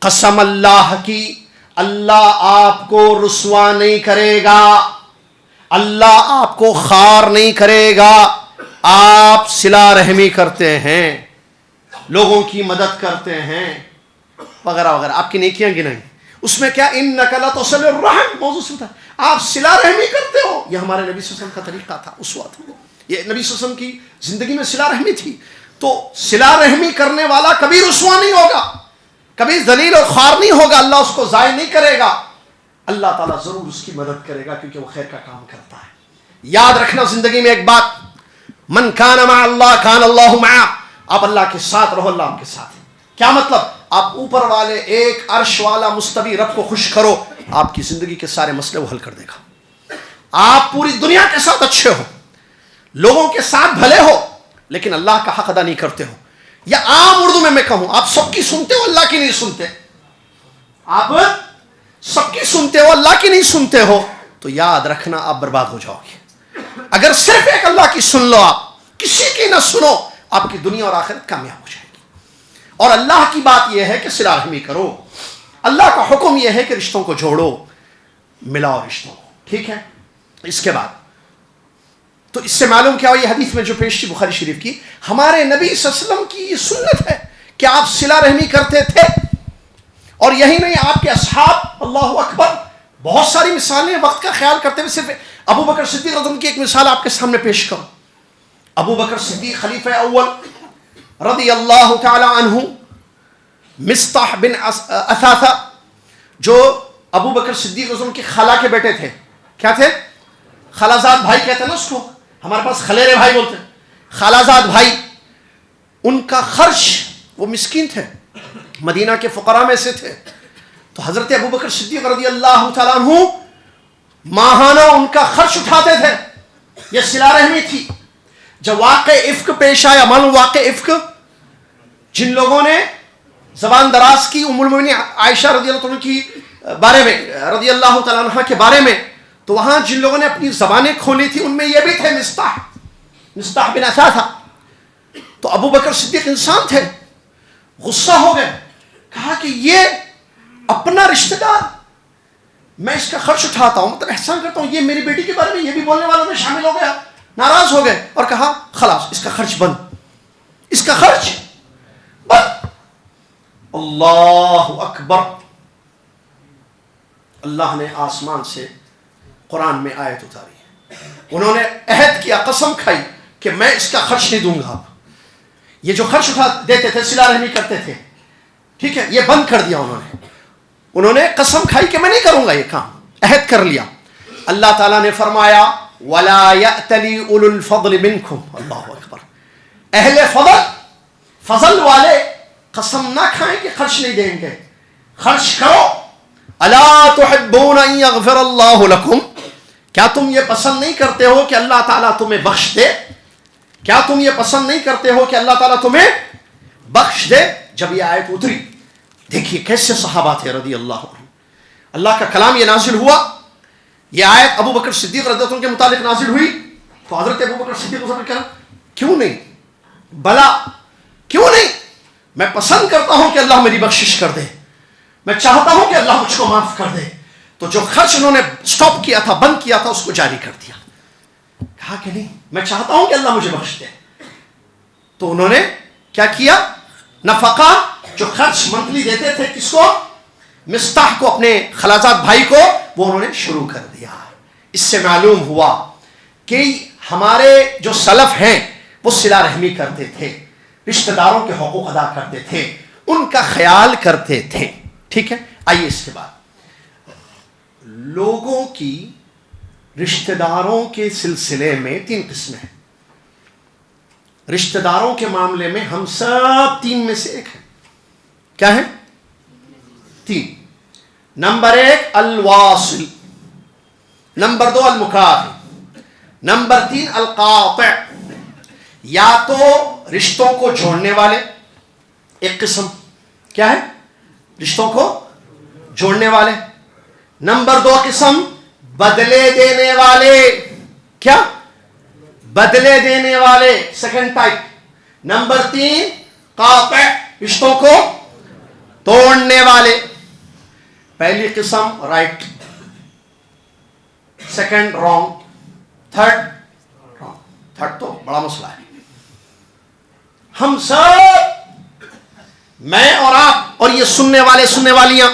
S1: قسم اللہ کی، اللہ آپ کو رسوا نہیں کرے گا، اللہ آپ کو خوار نہیں کرے گا. آپ صلہ رحمی کرتے ہیں، لوگوں کی مدد کرتے ہیں وغیرہ وغیرہ، آپ کی نیکیاں گنائیں. اس میں کیا انک لتصل الرحم موضوع سے ہوتا ہے، آپ صلہ رحمی کرتے ہو. یہ ہمارے نبی صلی اللہ علیہ وسلم کا طریقہ تھا، اسوہ تھا. یہ نبی صلی اللہ علیہ وسلم کی زندگی میں صلہ رحمی تھی. تو صلہ رحمی کرنے والا کبھی رسوا نہیں ہوگا. کبھی ذلیل اور خوار نہیں ہوگا, اللہ اس کو ضائع نہیں کرے گا, اللہ تعالیٰ ضرور اس کی مدد کرے گا کیونکہ وہ خیر کا کام کرتا ہے. یاد رکھنا زندگی میں ایک بات, من کان مع اللہ کان اللہ معہ, آپ اللہ کے ساتھ رہو, اللہ آپ کے ساتھ ہے. کیا مطلب؟ آپ اوپر والے ایک عرش والا مستوی رب کو خوش کرو, آپ کی زندگی کے سارے مسئلے وہ حل کر دے گا. آپ پوری دنیا کے ساتھ اچھے ہو, لوگوں کے ساتھ بھلے ہو, لیکن اللہ کا حق ادا نہیں کرتے ہو, یا عام اردو میں کہوں آپ سب کی سنتے ہو اللہ کی نہیں سنتے, آپ سب کی سنتے ہو اللہ کی نہیں سنتے ہو, تو یاد رکھنا آپ برباد ہو جاؤ گے. اگر صرف ایک اللہ کی سن لو, آپ کسی کی نہ سنو, آپ کی دنیا اور آخرت کامیاب ہو جائے گی. اور اللہ کی بات یہ ہے کہ صلہ رحمی کرو, اللہ کا حکم یہ ہے کہ رشتوں کو جوڑو, ملاؤ رشتوں کو, ٹھیک ہے. اس کے بعد تو اس سے معلوم کیا ہو, یہ حدیث میں جو پیش کی بخاری شریف کی, ہمارے نبی صلی اللہ علیہ وسلم کی یہ سنت ہے کہ آپ صلہ رحمی کرتے تھے. اور یہی نہیں, آپ کے اصحاب, اللہ اکبر, بہت ساری مثالیں وقت کا خیال کرتے ہوئے. صرف ابو بکر صدیق رضی اللہ عنہ کی ایک مثال آپ کے سامنے پیش کروں. ابو بکر صدیق خلیفہ اول رضی اللہ تعالی عنہ, مصطح بن اثاثہ, جو ابو بکر صدیق رضی اللہ عنہ کی خالہ کے بیٹے تھے. کیا تھے؟ خالازاد بھائی کہتے ہیں نا اس کو, ہمارے پاس خلیرے بھائی بولتے ہیں, خالازاد بھائی. ان کا خرچ, وہ مسکین تھے, مدینہ کے فقراء میں سے تھے, تو حضرت ابو بکر صدیق رضی اللہ تعالیٰ عنہ ماہانہ ان کا خرچ اٹھاتے تھے. یہ صلہ رحمی تھی. جب واقع افک پیش آیا, معلوم واقع افک, جن لوگوں نے زبان دراز کی ام المؤمنین عائشہ رضی اللہ عنہ کی بارے میں, رضی اللہ تعالیٰ عنہ کے بارے میں, تو وہاں جن لوگوں نے اپنی زبانیں کھولی تھی ان میں یہ بھی تھے مصطح بن اثاثہ. تو ابو بکر صدیق انسان تھے, غصہ ہو گئے, کہا کہ یہ اپنا رشتہ دار, میں اس کا خرچ اٹھاتا ہوں, مطلب احسان کرتا ہوں, یہ میری بیٹی کے بارے میں یہ بھی بولنے والوں میں شامل ہو گیا. ناراض ہو گئے اور کہا خلاص اس کا خرچ بند, اس کا خرچ بند. اللہ اکبر, اللہ نے آسمان سے قرآن میں آیت اتاری ہے. انہوں نے عہد کیا, قسم کھائی کہ میں اس کا خرچ نہیں دوں گا. یہ جو خرچ اٹھا دیتے تھے, صلہ رحمی کرتے تھے, ٹھیک ہے, یہ بند کر دیا انہوں نے قسم کھائی کہ میں نہیں کروں گا یہ کام, عہد کر لیا. اللہ تعالیٰ نے فرمایا وَلَا يَأْتَلِي أُولُو الْفَضْلِ مِنْكُمْ, اللہ اکبر, اہل فضل والے قسم نہ کھائیں کہ خرچ نہیں دیں گے, خرچ کرو. أَلَا تُحِبُّونَ أَن يَغْفِرَ اللَّهُ لَكُمْ, کیا تم یہ پسند نہیں کرتے ہو کہ اللہ تعالیٰ تمہیں بخش دے؟ کیا تم یہ پسند نہیں کرتے ہو کہ اللہ تعالیٰ تمہیں بخش دے؟ جب یہ آیت اتری, دیکھیے کیسے صحابہ تھے رضی اللہ عنہ, اللہ کا کلام یہ نازل ہوا. یہ آیت ابو بکر صدیق رضی اللہ عنہ کے متعلق نازل ہوئی, تو حضرت ابو بکر صدیق رضی اللہ عنہ نے کہا کیوں نہیں, بلا کیوں نہیں, میں پسند کرتا ہوں کہ اللہ میری بخشش کر دے, میں چاہتا ہوں کہ اللہ مجھ کو معاف کر دے. تو جو خرچ انہوں نے سٹاپ کیا تھا, بند کیا تھا, اس کو جاری کر دیا. کہا کہ نہیں, میں چاہتا ہوں کہ اللہ مجھے بخش دے. تو انہوں نے کیا کیا, نفقہ جو خرچ منتھلی دیتے تھے, کس کو, مصطح کو, اپنے خالازاد بھائی کو, وہ انہوں نے شروع کر دیا. اس سے معلوم ہوا کہ ہمارے جو سلف ہیں وہ صلہ رحمی کرتے تھے, رشتہ داروں کے حقوق ادا کرتے تھے, ان کا خیال کرتے تھے. ٹھیک ہے. آئیے اس کے بعد, لوگوں کی رشتہ داروں کے سلسلے میں 3 قسمیں ہیں. رشتہ داروں کے معاملے میں ہم سب 3 میں سے ایک ہیں. کیا ہے؟ 3. نمبر 1 الواصل, نمبر 2 المکافئ, نمبر 3 القاطع. یا تو رشتوں کو جوڑنے والے, ایک قسم کیا ہے, رشتوں کو جوڑنے والے. نمبر 2 قسم بدلے دینے والے, کیا, بدلے دینے والے, سیکنڈ ٹائپ. نمبر 3 قاطع, رشتوں کو توڑنے والے. پہلی قسم right, second wrong, third wrong. Third تو بڑا مسئلہ ہے. ہم سب, میں اور آپ اور یہ سننے والے سننے والیاں,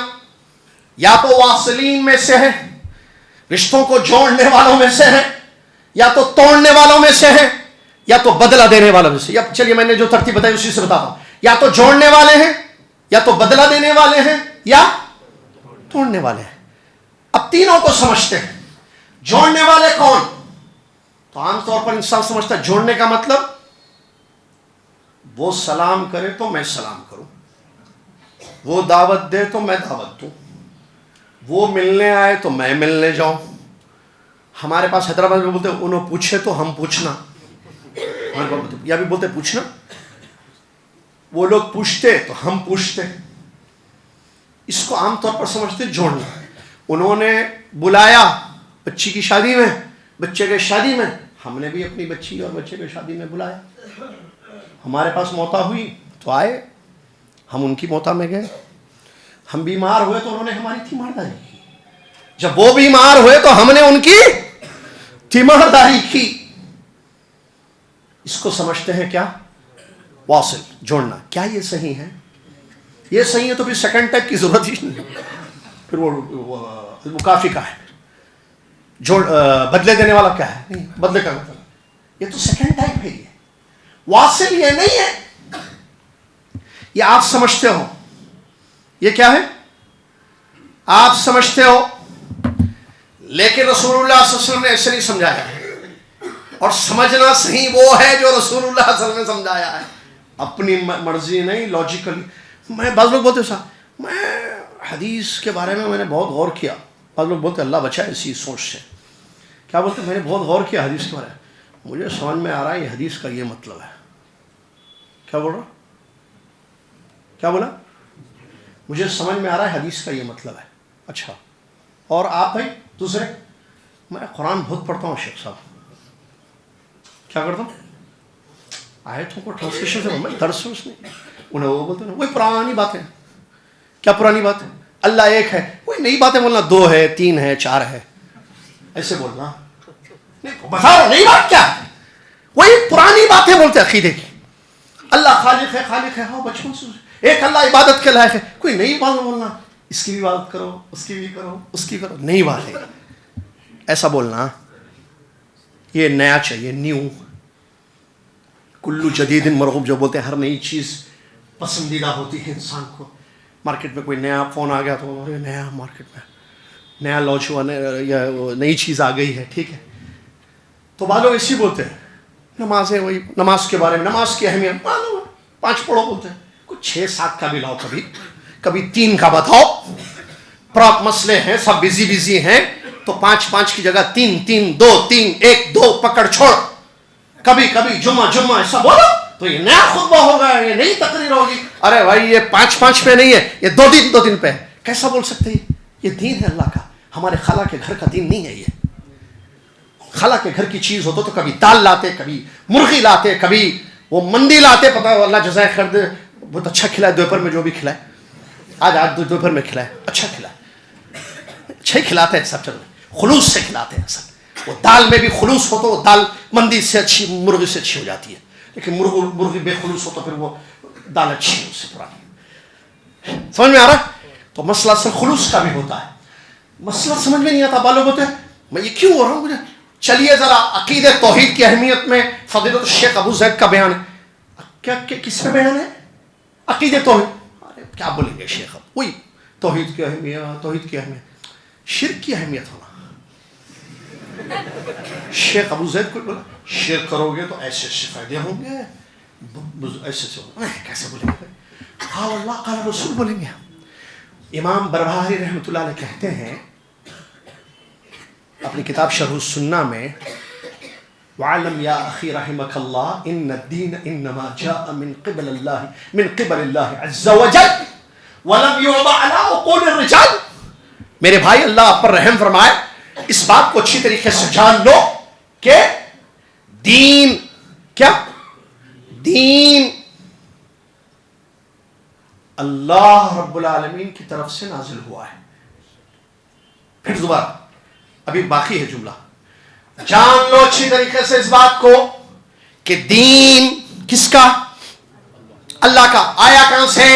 S1: یا تو واصلین میں سے ہیں, رشتوں کو جوڑنے والوں میں سے ہیں, یا تو توڑنے والوں میں سے ہیں, یا تو بدلہ دینے والوں میں سے. یا چلیے میں نے جو ترتیب بتائی اسی سے بتاتا ہوں. یا تو جوڑنے والے ہیں, یا تو بدلہ دینے والے ہیں یا توڑنے والے ہیں. اب تینوں کو سمجھتے ہیں. جوڑنے والے کون؟ تو عام طور پر انسان سمجھتا ہے جوڑنے کا مطلب وہ سلام کرے تو میں سلام کروں، وہ دعوت دے تو میں دعوت دوں، وہ ملنے آئے تو میں ملنے جاؤں. ہمارے پاس حیدرآباد میں بولتے ہیں انہوں پوچھے تو ہم پوچھنا، یا بھی بولتے پوچھنا، وہ لوگ پوچھتے تو ہم پوچھتے. اس کو عام طور پر سمجھتے جوڑنا. انہوں نے بلایا بچی کی شادی میں، بچے کے شادی میں، ہم نے بھی اپنی بچی اور بچے کے شادی میں بلایا. ہمارے پاس موتا ہوئی تو آئے، ہم ان کی موتا میں گئے. ہم بیمار ہوئے تو انہوں نے ہماری تیمارداری کی، جب وہ بیمار ہوئے تو ہم نے ان کی تیمارداری کی. اس کو سمجھتے ہیں کیا؟ واصل، جوڑنا. کیا یہ صحیح ہے؟ یہ صحیح ہے تو پھر سیکنڈ ٹائپ کی ضرورت ہی نہیں. پھر وہ کافی کا ہے. جوڑ بدلے دینے والا کیا ہے؟ نہیں، بدلے کا مطلب یہ تو سیکنڈ ٹائپ ہے. یہ واصل یہ نہیں ہے. یہ آپ سمجھتے ہو یہ کیا ہے؟ آپ سمجھتے ہو، لیکن رسول اللہ صلی اللہ علیہ وسلم نے ایسے نہیں سمجھایا. اور سمجھنا صحیح وہ ہے جو رسول اللہ صلی اللہ علیہ وسلم نے سمجھایا ہے، اپنی مرضی نہیں، لاجیکلی. میں بعض لوگ بولتے صاحب میں حدیث کے بارے میں نے بہت غور کیا. بعض لوگ بولتے اللہ بچائے اسی سوچ سے. کیا بولتے میں نے بہت غور کیا حدیث کے بارے میں، مجھے سمجھ میں آ رہا ہے یہ حدیث کا یہ مطلب ہے. کیا بول رہا؟ کیا بولا؟ مجھے سمجھ میں آ رہا ہے حدیث کا یہ مطلب ہے. اچھا، اور آپ بھائی دوسرے؟ میں قرآن بہت پڑھتا ہوں شیخ صاحب. کیا کرتا ہوں؟ آیتوں کو ٹرانسلیشن سے میں درس اس نہیں. انہیں وہ بولتے ہیں وہی پرانی باتیں. کیا پرانی بات ہے؟ اللہ ایک ہے. وہی نئی باتیں بولنا، 2 ہے، 3 ہے، 4 ہے، ایسے بولنا. بتاؤ نئی بات کیا ہے؟ وہی پرانی باتیں بولتے عقیدے کی. اللہ خالق ہے، خالق ہے، ہاں بچپن سے ایک اللہ عبادت کے لائق ہے. کوئی نئی بات بولنا، اس کی بھی عبادت کرو، اس کی بھی کرو، اس کی کرو. نئی بات ہے ایسا بولنا. یہ نیا چاہیے، نیو. کلو جدید مرغوب جو بولتے ہیں، ہر نئی چیز پسندیدہ ہوتی ہے انسان کو. مارکیٹ میں کوئی نیا فون آ گیا تو نیا مارکیٹ میں نیا لانچ ہوا یا نئی چیز آ گئی ہے، ٹھیک ہے. تو بعض لوگ اسی بولتے ہیں. نمازیں وہی نماز کے بارے میں، نماز کی اہمیت 5 پڑھو بولتے ہیں. کچھ 6-7 کا بھی لاؤ، کبھی 3 کا بتاؤ. پراپ مسئلے ہیں، سب بزی ہیں، تو 5 کی جگہ 3 2 3 1 2 پکڑ چھوڑ. کبھی جمعہ ایسا بولو تو یہ نیا خطبہ ہوگا، یہ نئی تقریر ہوگی. ارے بھائی یہ 5 پہ نہیں ہے، یہ 2 دن پہ ہے. کیسا بول سکتے ہیں؟ یہ دین ہے اللہ کا. ہمارے خالہ کے گھر کا دین نہیں ہے. یہ خالہ کے گھر کی چیز ہوتا تو کبھی دال لاتے، کبھی مرغی لاتے، کبھی وہ مندی لاتے. پتہ ہے اللہ جزائے خیر دے، بہت اچھا کھلائے دوپہر میں. جو بھی کھلائے آج دوپہر میں کھلائے، اچھا کھلائے، اچھا ہی کھلاتے ہیں سب. چلو خلوص سے کھلاتے ہیں سب. وہ دال میں بھی خلوص ہو تو وہ دال مندی سے اچھی، مرغی سے اچھی ہو جاتی ہے. لیکن مرغی بے خلوص ہو تو پھر وہ دال اچھی ہے اس سے پرانی. سمجھ میں آ رہا؟ تو مسئلہ سے خلوص کا بھی ہوتا ہے. مسئلہ سمجھ میں نہیں آتا. بالوں ہوتے ہیں میں یہ کیوں ہو رہا ہوں مجھے. چلیے ذرا عقید توحید کی اہمیت میں فضیلت الشیخ ابو زید کا بیان ہے. کیا کس پہ بیان ہے؟ عقید توحید. ارے کیا بولیں گے شیخ؟ اب وہی توحید کی اہمیت، شرک کی اہمیت ہونا. شیخ ابو زید کو بولا شرک کرو گے تو ایسے ایسے فائدے ہوں گے، ایسے کیسے بولیں گے؟ قال اللہ قال رسول بولیں گے. امام بربہاری رحمۃ اللہ علیہ کہتے ہیں اپنی کتاب شرح السنہ میں، وَعَلَمْ يَا أَخِي رَحِمَكَ اللَّهِ إِنَّ الدِّينَ إِنَّمَا جَاءَ مِنْ قِبَلِ اللَّهِ عَزَّ وَجَلَّ وَلَمْ يُوضَعْ عَلَىٰ عُقُولِ الرِّجَالِ. میرے بھائی اللہ آپ پر رحم فرمائے، اس بات کو اچھی طریقے سے جان لو کہ دین کیا؟ دین اللہ رب العالمین کی طرف سے نازل ہوا ہے. پھر دوبارہ ابھی باقی ہے جملہ. جان لو اچھی طریقے سے اس بات کو کہ دین کس کا؟ اللہ کا. آیا کہاں سے؟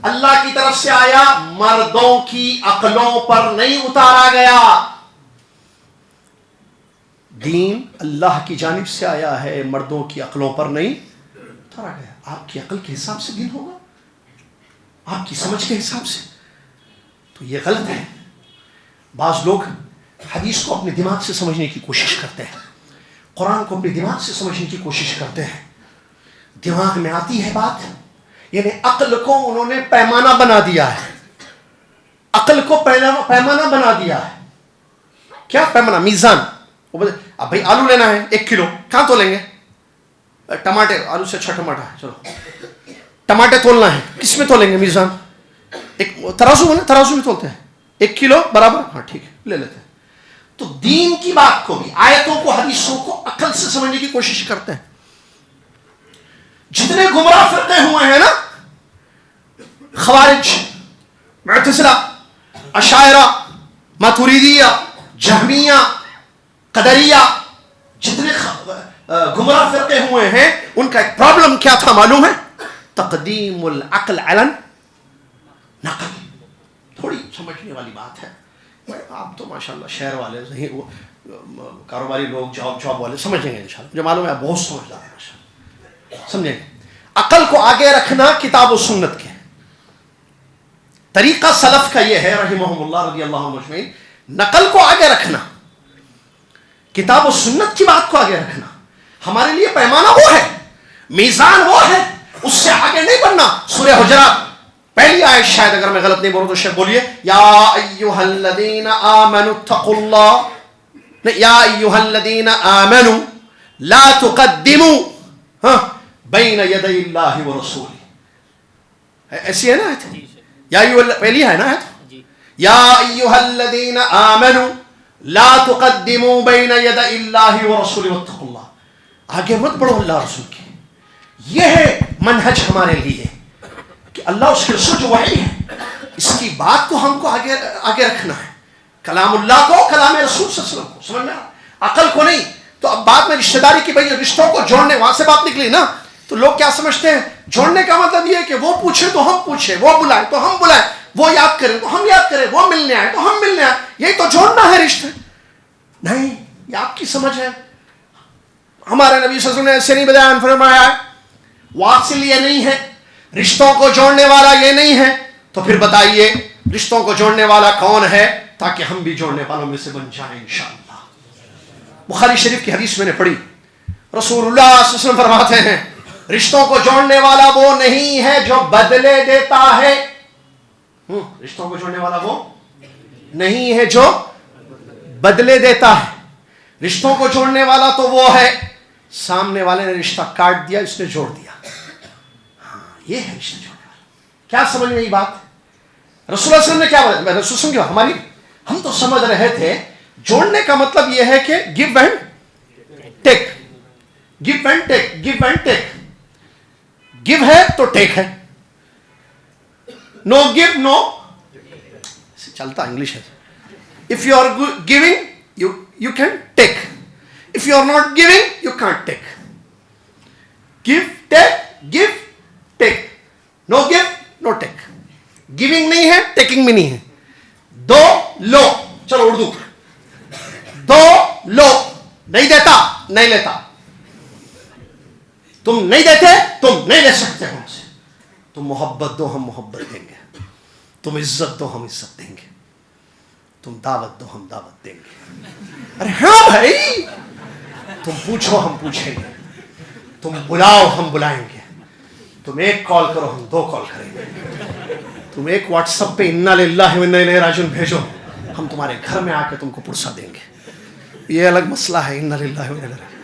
S1: اللہ کی طرف سے آیا، مردوں کی عقلوں پر نہیں اتارا گیا. دین اللہ کی جانب سے آیا ہے، مردوں کی عقلوں پر نہیں اتارا گیا. آپ کی عقل کے حساب سے دین ہوگا؟ آپ کی سمجھ کے حساب سے، تو یہ غلط ہے. بعض لوگ حدیث کو اپنے دماغ سے سمجھنے کی کوشش کرتے ہیں، قرآن کو اپنے دماغ سے سمجھنے کی کوشش کرتے ہیں. دماغ میں آتی ہے بات، یعنی عقل کو انہوں نے پیمانہ بنا دیا ہے. عقل کو پیمانہ بنا دیا ہے. کیا پیمانہ؟ میزان. اب بھائی آلو لینا ہے 1 کلو، کہاں تولیں گے؟ ٹماٹے، آلو سے اچھا ٹماٹر ہے، چلو ٹماٹے تولنا ہے، کس میں تولیں گے؟ میزان. ایک ترازو ہے نا، ترازو میں تولتے ہیں. 1 کلو برابر، ہاں ٹھیک ہے لے لیتے ہیں. تو دین کی بات کو بھی، آیتوں کو، حدیثوں کو عقل سے سمجھنے کی کوشش کرتے ہیں. جتنے گمراہ فرقے ہوئے ہیں نا، خوارج، معتزلہ، اشاعرہ، ماتریدیہ، جہمیہ، قدریہ، جتنے گمراہ فرقے ہوئے ہیں، ان کا ایک پرابلم کیا تھا معلوم ہے؟ تقدیم العقل علی نقل. تھوڑی سمجھنے والی بات ہے. آپ تو ماشاءاللہ شہر والے، کاروباری لوگ، جاب والے سمجھیں گے انشاءاللہ. مجھے معلوم ہے آپ بہت سمجھدار ہیں ماشاءاللہ، سمجھیں گے. عقل کو آگے رکھنا کتاب و سنت کے طریقہ سلف کا یہ ہے رحمہم اللہ رضی اللہ عنہ اجمعین. نقل کو آگے رکھنا، کتاب و سنت کی بات کو آگے رکھنا. ہمارے لیے پیمانہ وہ ہے، میزان وہ ہے، اس سے آگے نہیں بڑھنا. سورہ حجرات پہلی آیت، شاید اگر میں غلط نہیں بولوں تو شیخ بولیے، یا ایھا الذین آمنوا اتقوا اللہ، یا ایھا الذین آمنوا لا تقدموا بین یدی اللہ ورسولہ. ایسی ہے نا آیت؟ یا پہلی ہے نا آیت، یا ایھا الذین آمنوا لا تقدموا بین یدی اللہ ورسولہ واتقوا اللہ. آگے مت بڑھو اللہ رسول کے. یہ ہے منہج ہمارے لیے کہ اللہ اس کے رسول جو وحی ہے، اس کی بات کو ہم کو آگے رکھنا ہے. کلام اللہ کو، کلام رسول صلی اللہ علیہ وسلم کو سمجھنا، عقل کو نہیں. تو اب بعد میں رشتہ داری کی، بھائی رشتوں کو جوڑنے، وہاں سے بات نکلی نا. تو لوگ کیا سمجھتے ہیں؟ جوڑنے کا مطلب یہ ہے کہ وہ پوچھے تو ہم پوچھیں، وہ بلائے تو ہم بلائیں، وہ یاد کریں تو ہم یاد کریں، وہ ملنے آئے تو ہم ملنے آئے. یہی تو جوڑنا ہے رشتے. نہیں، یہ آپ کی سمجھ ہے. ہمارے نبی صلی اللہ علیہ وسلم نے ایسے نہیں بیان فرمایا ہے. واصل یہ نہیں ہے، رشتوں کو جوڑنے والا یہ نہیں ہے. تو پھر بتائیے رشتوں کو جوڑنے والا کون ہے، تاکہ ہم بھی جوڑنے والوں میں سے بن جائیں انشاءاللہ. بخاری شریف کی حدیث میں نے پڑھی، رسول اللہ صلی اللہ علیہ وسلم فرماتے ہیں، رشتوں کو جوڑنے والا وہ نہیں ہے جو بدلے دیتا ہے. رشتوں کو جوڑنے والا وہ نہیں ہے جو بدلے دیتا ہے. رشتوں کو جوڑنے والا تو وہ ہے، سامنے والے نے رشتہ کاٹ دیا، اس نے جوڑ دیا. ہاں، یہ ہے رشتہ جوڑنے والا. کیا سمجھ میں یہ بات؟ رسول اللہ صلی اللہ علیہ وسلم نے کیا بولا؟ رسول صلی اللہ علیہ وسلم کی ہم تو سمجھ رہے تھے جوڑنے کا مطلب یہ ہے کہ give and take, give and take, give and take. Give ہے تو ٹیک ہے، نو گیو نو، چلتا انگلش ہے. If you are giving you can take, if you are not giving you can't take. Give, take, no give, no take. Giving نہیں ہے، taking بھی نہیں ہے. دو لو، چلو اردو، دو لو. نہیں دیتا نہیں لیتا، تم نہیں دیتے تم نہیں لے سکتے ہم سے. تم محبت دو ہم محبت دیں گے، تم عزت دو ہم عزت دیں گے، تم دعوت دو ہم دعوت دیں گے. ارے ہاں بھائی، تم پوچھو ہم پوچھیں گے، تم بلاؤ ہم بلائیں گے، تم ایک کال کرو ہم 2 کال کریں گے، تم ایک واٹس ایپ پہ انا للہ و انا الیہ راجعون بھیجو، ہم تمہارے گھر میں آ کے تم کو پرسہ دیں گے. یہ الگ مسئلہ ہے، انا للہ و انا الیہ راجعون.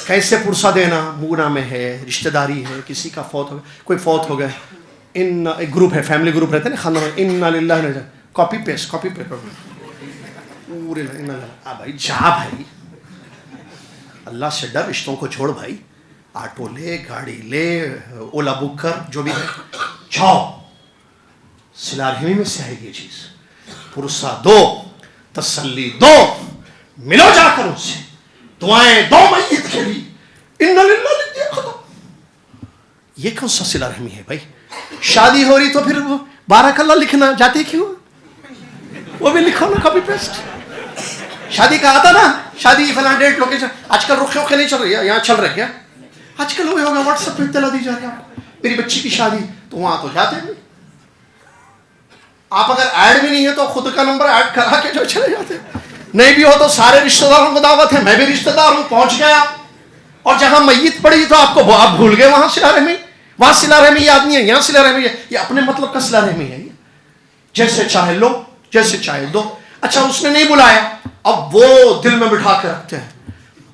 S1: کیسے پرسہ دینا؟ مونہ میں ہے، رشتہ داری ہے، کسی کا فوت ہو گیا، کوئی فوت ہو گیا، ایک گروپ ہے، فیملی گروپ رہتے ہیں نا خاندان میں، انا للہ و انا الیہ، کاپی پیسٹ پورے بھائی جا بھائی، اللہ سے ڈر، رشتوں کو چھوڑ بھائی. آٹو لے، گاڑی لے، اولا بک کر، جو بھی ہے، جاؤ. صلہ رحمی میں سے آئے گی یہ چیز. پرسہ دو، تسلی دو، ملو جا کر ان سے، دعائیں دو میت کے لیے، انا للہ لکھ دیا، ختم. یہ کون سا صلہ رحمی ہے بھائی؟ شادی ہو رہی تو پھر بارک اللہ لکھنا، جاتے کیوں؟ وہ بھی لکھو نا، کاپی پیسٹ. شادی کا آتا نا، شادی فلاں ڈیٹ لوکیشن. آج کل رخ نہیں چل رہی ہے، یہاں چل رہے کیا؟ آج کل ہوگا واٹس ایپ پہ اطلاع دی جا رہی ہے. میری بچی کی شادی، تو وہاں تو جاتے ہیں. آپ اگر ایڈ بھی نہیں ہے تو خود کا نمبر ایڈ کرا کے جو چلے جاتے ہیں. نہیں بھی ہو تو سارے رشتہ داروں کو دعوت ہے, میں بھی رشتہ دار ہوں, پہنچ گیا. اور جہاں میت پڑی تو آپ کو آپ بھول گئے وہاں صلہ رحمی, وہاں صلہ رحمی یاد نہیں ہے, یہاں صلہ رحمی ہے. یہ اپنے مطلب کا صلہ رحمی ہے. جیسے چاہے لو, جیسے چاہے دو. اچھا اس نے نہیں بلایا, اب وہ دل میں بٹھا کے رکھتے ہیں.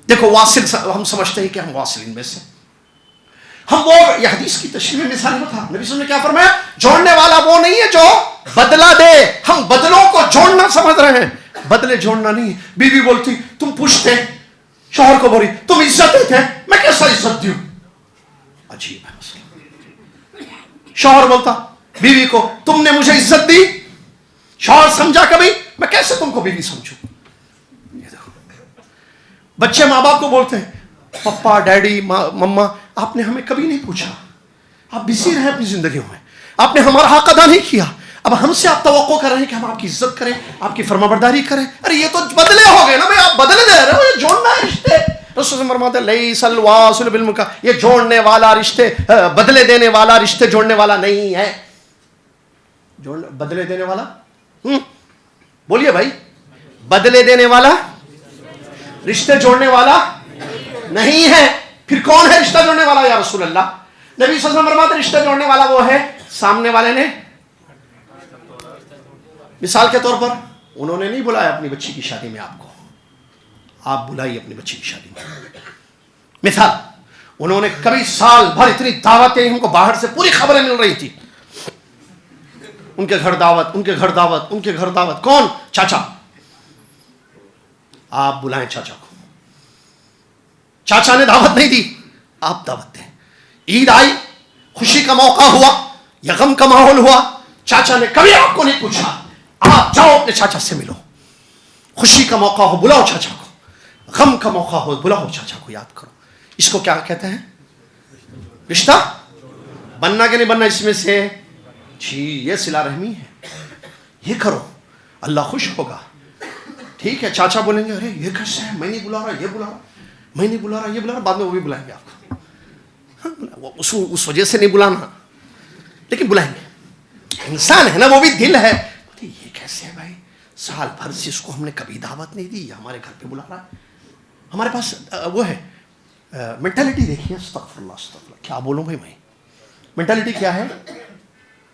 S1: دیکھو واصل, ہم سمجھتے ہیں کہ ہم واصلین میں سے ہم وہ, یہ حدیث کی تشریح میں مثال بتا. نبی صلی اللہ علیہ وسلم نے کیا فرمایا, جوڑنے والا وہ نہیں ہے جو بدلہ دے. ہم بدلوں کو جوڑنا سمجھ رہے ہیں, بدلے جوڑنا نہیں. بیوی بولتی تم پوچھتے, شوہر کو بولی تم عزت دیتے, میں کیسا عزت دوں. عجیب ہے مسئلہ. شوہر بولتا بیوی کو تم نے مجھے عزت دی, شوہر سمجھا کبھی, میں کیسے تم کو بیوی سمجھوں. بچے ماں باپ کو بولتے ہیں پپا ڈیڈی مما آپ نے ہمیں کبھی نہیں پوچھا, آپ بزی رہے اپنی زندگیوں میں, آپ نے ہمارا حق ادا نہیں کیا, اب ہم سے آپ توقع کر رہے ہیں کہ ہم آپ کی عزت کریں, آپ کی فرما برداری کریں. ارے یہ تو بدلے ہو گئے نا بھائی, آپ بدلے دے رہے ہو, یہ جوڑنا ہے رشتے. رسول فرماتے ہیں لیس الواصل بالمکا, یہ جوڑنے والا رشتے, بدلے دینے والا رشتے جوڑنے والا نہیں ہے. بدلے دینے والا بولیے بھائی, بدلے دینے والا رشتے جوڑنے والا نہیں ہے. پھر کون ہے رشتہ جوڑنے والا یا رسول اللہ؟ نبی صلی اللہ علیہ وسلم فرماتے ہیں رشتہ جوڑنے والا وہ ہے سامنے والے نے, مثال کے طور پر انہوں نے نہیں بلایا اپنی بچی کی شادی میں آپ کو, آپ بلائیے اپنی بچی کی شادی میں. مثال, انہوں نے کبھی سال بھر اتنی دعوتیں, ان کو باہر سے پوری خبریں مل رہی تھی, ان کے گھر دعوت, ان کے گھر دعوت, ان کے گھر دعوت. کون؟ چاچا. آپ بلائیں چاچا کو, چاچا نے دعوت نہیں دی, آپ دعوت دیں. عید آئی, خوشی کا موقع ہوا یا غم کا ماحول ہوا, چاچا نے کبھی آپ کو نہیں پوچھا, آپ جاؤ اپنے چاچا سے ملو. خوشی کا موقع ہو بلاؤ چاچا کو, غم کا موقع ہو بلاؤ چاچا کو, یاد کرو. اس کو کیا کہتے ہیں؟ رشتہ بننا کہ نہیں بننا اس میں سے؟ جی یہ صلہ رحمی ہے, یہ کرو اللہ خوش ہوگا. ٹھیک ہے, چاچا بولیں گے ارے یہ کیسے ہے, میں نہیں بلا رہا, یہ بلا رہا, میں نہیں بلا رہا, یہ بلا رہا, بعد میں وہ بھی بلائیں گے آپ کو. اس وجہ سے نہیں بلانا, لیکن بلائیں گے. انسان ہے نا, وہ بھی دل ہے. یہ کیسے ہے بھائی, سال بھر سے اس کو ہم نے کبھی دعوت نہیں دی, ہمارے گھر پہ بلا رہا ہے. ہمارے پاس وہ ہے مینٹالٹی, دیکھیے استغفر اللہ استغفر اللہ, کیا بولوں بھائی میں. مینٹالٹی کیا ہے؟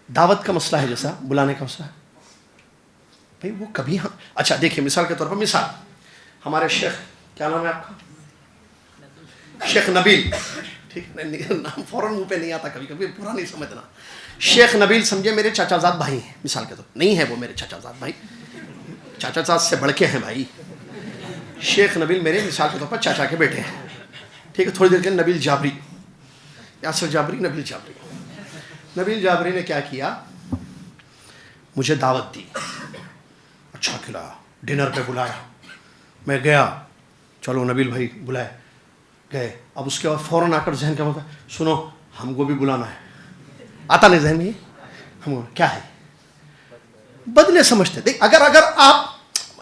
S1: دعوت کا مسئلہ ہے جیسا بلانے کا مسئلہ ہے بھائی, وہ کبھی ہم. اچھا دیکھیے مثال کے طور پر, مثال ہمارے شیخ, کیا نام ہے آپ کا؟ شیخ نبیل. ٹھیک ہے, نام فوراً منہ پہ نہیں آتا, کبھی کبھی پورا نہیں سمجھنا. شیخ نبیل سمجھے میرے چاچا زاد بھائی ہیں, مثال کے طور پر. نہیں ہے وہ میرے چاچا زاد بھائی, چاچا زاد سے بڑھ کے ہیں بھائی. شیخ نبیل میرے مثال کے طور پر چاچا کے بیٹے ہیں. ٹھیک ہے, تھوڑی دیر کے نبیل جابری, یاسر جابری, نبیل جابری. نبیل جابری نے کیا کیا, مجھے دعوت دی, اچھا کھلایا, ڈنر پہ بلایا, میں گیا, چلو نبیل بھائی بلائے, گئے. اب اس کے بعد فوراً آ کر ذہن کیا ہوتا ہے, سنو ہم کو بھی بلانا ہے. آتا نہیں ذہن میں, ہم کیا ہے, بدلے سمجھتے. دیکھ اگر آپ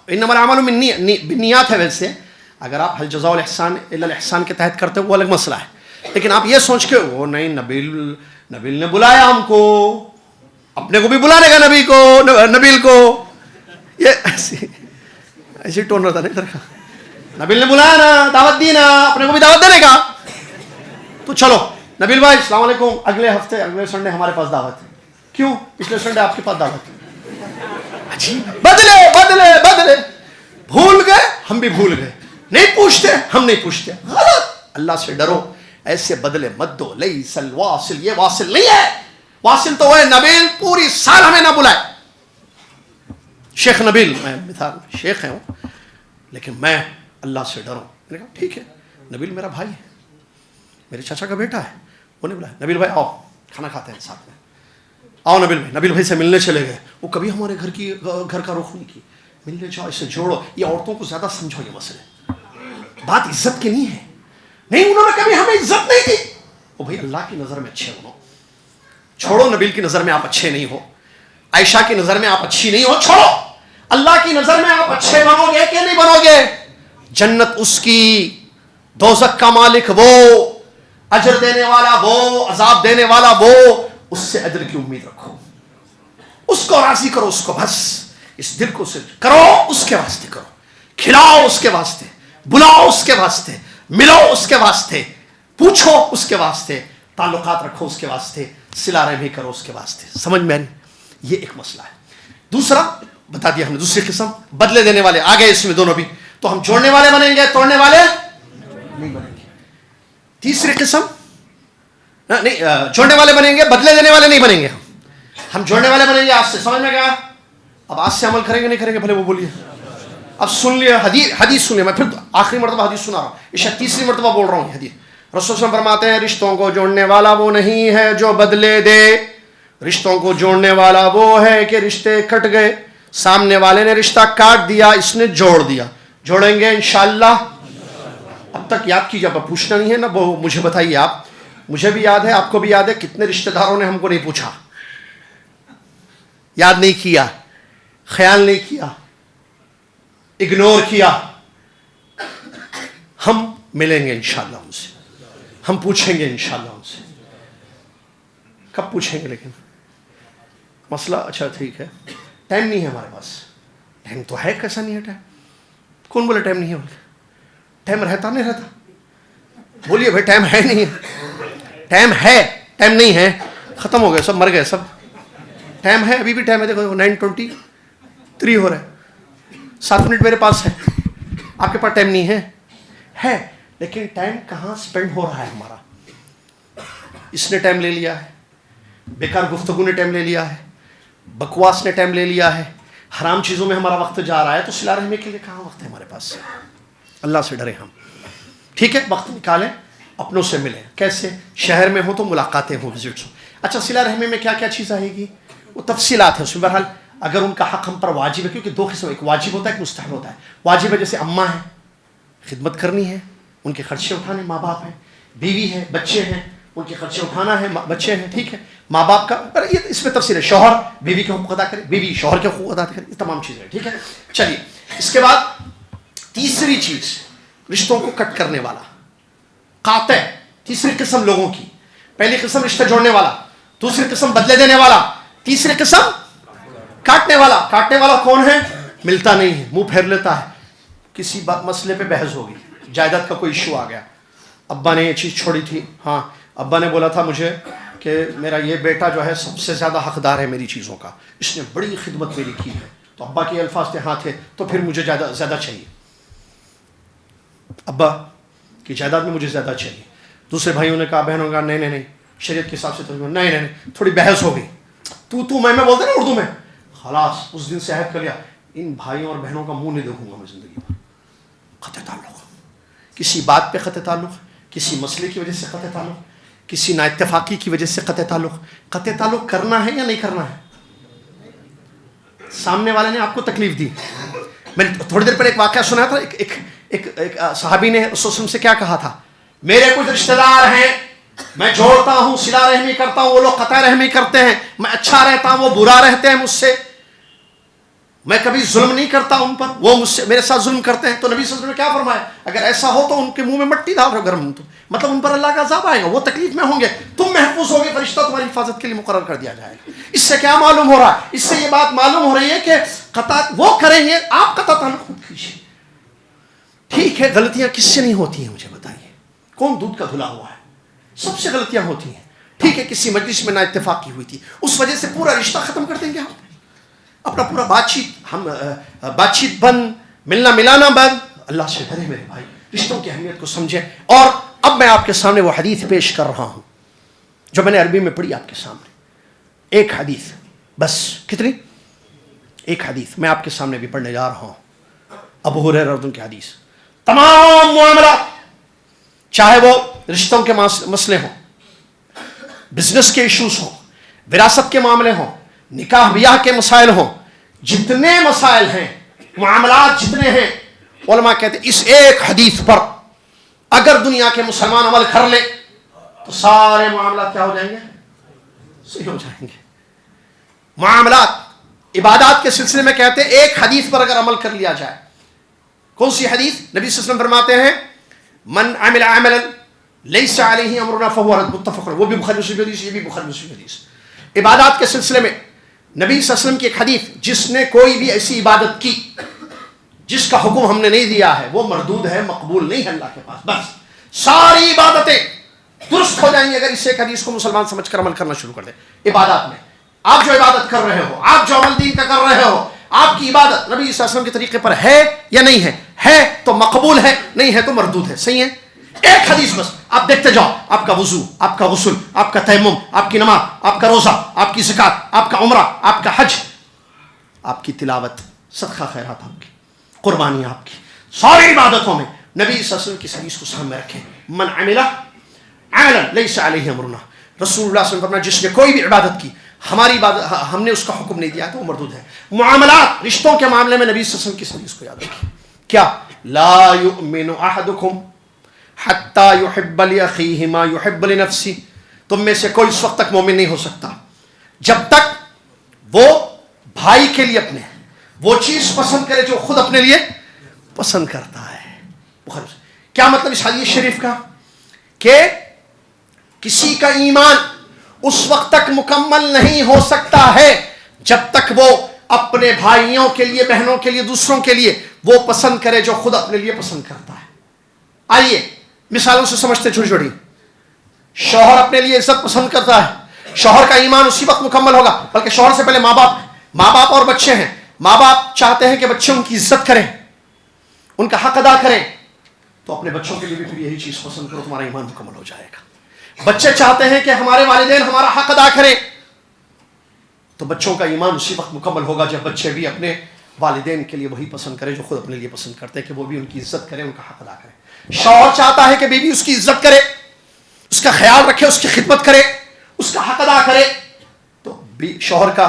S1: انما الاعمال بالنیات ہے, ویسے اگر آپ هل جزاء الاحسان الا الاحسان کے تحت کرتے ہو وہ الگ مسئلہ ہے, لیکن آپ یہ سوچ کے وہ نہیں, نبیل نے بلایا ہم کو, اپنے کو بھی بلانے کا نبی کو, نبیل کو, یہ ایسی ٹون رہتا نہیں ادھر کا. نبیل نے بلایا نا, دعوت دی نا, اپنے کو بھی دعوت دینے کا. تو چلو نبیل بھائی السلام علیکم, اگلے ہفتے اگلے سنڈے ہمارے پاس دعوت ہے. کیوں؟ پچھلے سنڈے آپ کے پاس دعوت ہے. بدلے بدلے بدلے, بھول گئے ہم بھی بھول گئے, نہیں پوچھتے ہم نہیں پوچھتے. غلط. اللہ سے ڈرو, ایسے بدلے مت دو. لیس الواصل, یہ واصل نہیں ہے. واصل تو وہ ہے نبیل پوری سال ہمیں نہ بلائے. شیخ نبیل, میں مثال شیخ ہیں وہ, لیکن میں اللہ سے ڈروں. میں نے کہا ٹھیک ہے, نبیل میرا بھائی ہے, میرے چاچا کا بیٹا ہے, وہ نہیں بلایا. نبیل بھائی آؤ کھانا کھاتے ہیں ساتھ میں, آؤ نبیل بھائی. نبیل بھائی سے ملنے چلے گئے. وہ کبھی ہمارے گھر کا رخ نہیں کی. ملنے جاؤ, اسے جوڑو. یہ عورتوں کو زیادہ سمجھو, یہ مسئلے بات عزت کی نہیں ہے. نہیں, انہوں نے کبھی ہمیں عزت نہیں دی. وہ بھائی اللہ کی نظر میں اچھے ہو, چھوڑو نبیل کی نظر میں آپ اچھے نہیں ہو, عائشہ کی نظر میں آپ اچھی نہیں ہو, چھوڑو. اللہ کی نظر میں آپ اچھے بنو گے کہ نہیں بنو گے؟ جنت اس کی, دوزخ کا مالک وہ, اجر دینے والا وہ, عذاب دینے والا وہ, اس سے اجر کی امید رکھو. اس کو راضی کرو، اس کو بس اس دل کو صرف کرو اس کے واسطے کرو، کھلاؤ اس کے واسطے، بلاؤ اس کے واسطے، ملو اس کے واسطے، پوچھو اس کے واسطے، تعلقات رکھو اس کے واسطے، صلہ رحمی کرو اس کے واسطے. سمجھ میں آئی؟ یہ ایک مسئلہ ہے. دوسرا بتا دیا ہم نے، دوسری قسم بدلے دینے والے آ گئے اس میں دونوں بھی. تو ہم جوڑنے والے بنیں گے، توڑنے والے نہیں بنیں گے. تیسری قسم نہیں، جوڑنے والے بنیں گے، بدلے دینے والے نہیں بنیں گے. ہم جوڑنے والے بنیں گے آج سے. سمجھ میں گیا؟ اب آج سے عمل کریں گے نہیں کریں گے بھلے وہ بولیے. اب سن لیا حدیث سن لیا. میں پھر آخری مرتبہ حدیث سنا رہا ہوں، یہ شاید تیسری مرتبہ بول رہا ہوں. حدیث رسول صلی اللہ علیہ وسلم فرماتے ہیں رشتوں کو جوڑنے والا وہ نہیں ہے جو بدلے دے، رشتوں کو جوڑنے والا وہ ہے کہ رشتے کٹ گئے، سامنے والے نے رشتہ کاٹ دیا، اس نے جوڑ دیا. جوڑیں گے انشاءاللہ. اب تک یاد کیجیے، اب پوچھنا نہیں ہے نا، وہ مجھے بتائیے آپ. مجھے بھی یاد ہے، آپ کو بھی یاد ہے، کتنے رشتہ داروں نے ہم کو نہیں پوچھا، یاد نہیں کیا، خیال نہیں کیا، اگنور کیا. ہم ملیں گے انشاءاللہ ان سے، ہم پوچھیں گے انشاءاللہ ان سے. کب پوچھیں گے؟ لیکن مسئلہ اچھا ٹھیک ہے، ٹائم نہیں ہے ہمارے پاس. ٹائم تو ہے، کیسا نہیں ہے ٹائم؟ کون بولے ٹائم نہیں ہے؟ ٹائم رہتا نہیں رہتا؟ بولیے بھائی ٹائم ہے نہیں ہے؟ ٹائم ہے، ٹائم نہیں ہے. ختم ہو گئے سب، مر گئے سب. ٹائم ہے، ابھی بھی ٹائم ہے. دیکھو 9:23 ہو رہا ہے، 7 منٹ میرے پاس ہے. آپ کے پاس ٹائم نہیں ہے؟ ہے، لیکن ٹائم کہاں سپینڈ ہو رہا ہے ہمارا؟ اس نے ٹائم لے لیا ہے، بیکار گفتگو نے ٹائم لے لیا ہے، بکواس نے ٹائم لے لیا ہے، حرام چیزوں میں ہمارا وقت جا رہا ہے. تو صلہ رحمی کے لیے کہاں وقت ہے ہمارے پاس؟ اللہ سے ڈرے ہم. ٹھیک ہے، وقت نکالیں، اپنوں سے ملیں. کیسے؟ شہر میں ہو تو ملاقاتیں ہوں، وزٹس ہوں. اچھا، صلہ رحمی میں کیا کیا چیز آئے گی وہ تفصیلات ہیں اس میں. بہرحال اگر ان کا حق ہم پر واجب ہے، کیونکہ 2 قسم، ایک واجب ہوتا ہے، ایک مستحب ہوتا ہے. واجب ہے جیسے اماں ہیں، خدمت کرنی ہے، ان کے خرچے اٹھانے، ماں باپ ہیں. بیوی ہے، بچے ہیں، ان کے خرچے اٹھانا ہے، بچے ہیں. ٹھیک ہے، ماں باپ کا یہ اس میں تفصیل ہے. شوہر بیوی کے حقوق ادا کرے، بیوی شوہر کے حقوق ادا کرے، یہ تمام چیزیں. ٹھیک ہے، چلیے. اس کے بعد تیسری چیز، رشتوں کو کٹ کرنے والا، قاطع. تیسری قسم لوگوں کی، پہلی قسم رشتہ جوڑنے والا، دوسری قسم بدلے دینے والا، تیسری قسم کاٹنے والا. کاٹنے والا کون ہے؟ ملتا نہیں ہے، منہ پھیر لیتا ہے. کسی مسئلے پہ بحث ہوگی، جائیداد کا کوئی ایشو آ گیا، ابا نے یہ چیز چھوڑی تھی، ہاں ابا نے بولا تھا مجھے کہ میرا یہ بیٹا جو ہے سب سے زیادہ حقدار ہے میری چیزوں کا، اس نے بڑی خدمت میری کی ہے. تو ابا کے الفاظ تھے، ہاں تھے، تو پھر مجھے زیادہ چاہیے، ابا کی جائیداد میں مجھے زیادہ چاہیے. دوسرے بھائیوں نے کہا، بہنوں کا نہیں، شریعت کے حساب سے تو نہیں. تھوڑی بحث ہو گئی، تو میں بولتے نا اردو میں. خلاص اس دن سے عہد کر لیا، ان بھائیوں اور بہنوں کا منہ نہیں دیکھوں گا میں زندگی میں. قطع تعلق، کسی بات پہ قطع تعلق، کسی مسئلے کی وجہ سے قطع تعلق، کسی نا اتفاقی کی وجہ سے قطع تعلق. قطع تعلق کرنا ہے یا نہیں کرنا ہے؟ سامنے والے نے آپ کو تکلیف دی. میں نے تھوڑی دیر پہلے ایک واقعہ سنا تھا. ایک صحابی نے رسول صلی اللہ علیہ وسلم سے کیا کہا تھا، میرے کچھ رشتہ دار ہیں، میں جوڑتا ہوں، صلہ رحمی کرتا ہوں، وہ لوگ قطع رحمی کرتے ہیں، میں اچھا رہتا ہوں، وہ برا رہتے ہیں مجھ سے، میں کبھی ظلم نہیں کرتا ان پر، وہ مجھ سے میرے ساتھ ظلم کرتے ہیں. تو نبی صلی اللہ علیہ وسلم نے کیا فرمایا، اگر ایسا ہو تو ان کے منہ میں مٹی ڈال رہے ہو گرم، تو مطلب ان پر اللہ کا عذاب آئے گا، وہ تکلیف میں ہوں گے، تم محفوظ ہوگے، فرشتہ تمہاری حفاظت کے لیے مقرر کر دیا جائے گا. اس سے کیا معلوم ہو رہا ہے؟ اس سے یہ بات معلوم ہو رہی ہے کہ قطع وہ کریں گے، آپ قطع تعلق خود کیجیے. ٹھیک ہے، غلطیاں کس سے نہیں ہوتی ہیں مجھے بتائیے؟ کون دودھ کا دھلا ہوا ہے؟ سب سے غلطیاں ہوتی ہیں. ٹھیک ہے، کسی مجلس میں نا اتفاقی ہوئی تھی، اس وجہ سے پورا رشتہ ختم کر دیں گے ہم، اپنا پورا بات چیت بند، ملنا ملانا بند. اللہ سے ڈرے میرے بھائی، رشتوں کی اہمیت کو سمجھیں. اور اب میں آپ کے سامنے وہ حدیث پیش کر رہا ہوں جو میں نے عربی میں پڑھی آپ کے سامنے. ایک حدیث بس. کتنی؟ ایک حدیث میں آپ کے سامنے بھی پڑھنے جا رہا ہوں. ابو ہریرہ رضی اللہ عنہ کی حدیث. تمام معاملات، چاہے وہ رشتوں کے مسئلے ہوں، بزنس کے ایشوز ہوں، وراثت کے معاملے ہوں، نکاح بیاہ کے مسائل ہوں، جتنے مسائل ہیں، معاملات جتنے ہیں، علماء کہتے ہیں اس ایک حدیث پر اگر دنیا کے مسلمان عمل کر لے تو سارے معاملات کیا ہو جائیں گے؟ صحیح ہو جائیں گے. معاملات عبادات کے سلسلے میں کہتے ہیں ایک حدیث پر اگر عمل کر لیا جائے. کون سی حدیث؟ نبی صلی اللہ علیہ وسلم فرماتے ہیں من عمل عملا لیس علیہ امرنا فہو رد. متفق. وہ بھی بخاری مسلم حدیث، یہ بھی بخاری مسلم حدیث. عبادات کے سلسلے میں نبی صلی اللہ علیہ وسلم کی ایک حدیث، جس نے کوئی بھی ایسی عبادت کی جس کا حکم ہم نے نہیں دیا ہے وہ مردود ہے، مقبول نہیں ہے اللہ کے پاس. بس ساری عبادتیں درست ہو جائیں گی اگر اس ایک حدیث کو مسلمان سمجھ کر عمل کرنا شروع کر دیں. عبادات میں آپ جو عبادت کر رہے ہو، آپ جو عمل دین کا کر رہے ہو، آپ کی عبادت نبی صلی اللہ علیہ وسلم کے طریقے پر ہے یا نہیں ہے؟ ہے تو مقبول ہے، نہیں ہے تو مردود ہے. صحیح ہے؟ ایک حدیث بس آپ دیکھتے جاؤ، آپ کا وضو، آپ کا غسل، آپ کا تیمم، آپ کی نماز، آپ کا روزہ، آپ کی زکات، آپ کا عمرہ، آپ کا حج، آپ کی تلاوت، صدقہ خیرات، آپ کی قربانیاں، آپ کی ساری عبادتوں میں نبی صلی اللہ علیہ وسلم کی حدیث کو سامنے رکھیں. من عمل عملا لیس علیہ امرنا، رسول اللہ صلی اللہ علیہ وسلم فرمایا جس نے کوئی بھی عبادت کی ہماری عبادت ہم نے اس کا حکم نہیں دیا تو وہ مردود ہے. معاملات، رشتوں کے معاملے میں نبی صلی اللہ علیہ وسلم کی حدیث کو یاد رکھیں. کیا؟ لا یؤمن احدکم حتی یحب لاخیہ ما یحب لنفسہ، تم میں سے کوئی اس وقت تک مومن نہیں ہو سکتا جب تک وہ بھائی کے لیے اپنے وہ چیز پسند کرے جو خود اپنے لیے پسند کرتا ہے. کیا مطلب اس حدیث شریف کا؟ کہ کسی کا ایمان اس وقت تک مکمل نہیں ہو سکتا ہے جب تک وہ اپنے بھائیوں کے لیے، بہنوں کے لیے، دوسروں کے لیے وہ پسند کرے جو خود اپنے لیے پسند کرتا ہے. آئیے مثالوں سے سمجھتے چھوٹی چھوٹی. شوہر اپنے لیے عزت پسند کرتا ہے، شوہر کا ایمان اسی وقت مکمل ہوگا، بلکہ شوہر سے پہلے ماں باپ اور بچے ہیں. ماں باپ چاہتے ہیں کہ بچے ان کی عزت کریں، ان کا حق ادا کریں، تو اپنے بچوں کے لیے بھی پھر یہی چیز پسند کرو، تمہارا ایمان مکمل ہو جائے گا. بچے چاہتے ہیں کہ ہمارے والدین ہمارا حق ادا کریں، تو بچوں کا ایمان اسی وقت مکمل ہوگا جب بچے بھی اپنے والدین کے لیے وہی پسند کریں جو خود اپنے لیے پسند کرتے ہیں، کہ وہ بھی ان کی عزت کریں، ان کا حق ادا کریں. شوہر چاہتا ہے کہ بیوی اس کی عزت کرے، اس کا خیال رکھے، اس کی خدمت کرے، اس کا حق ادا کرے، تو شوہر کا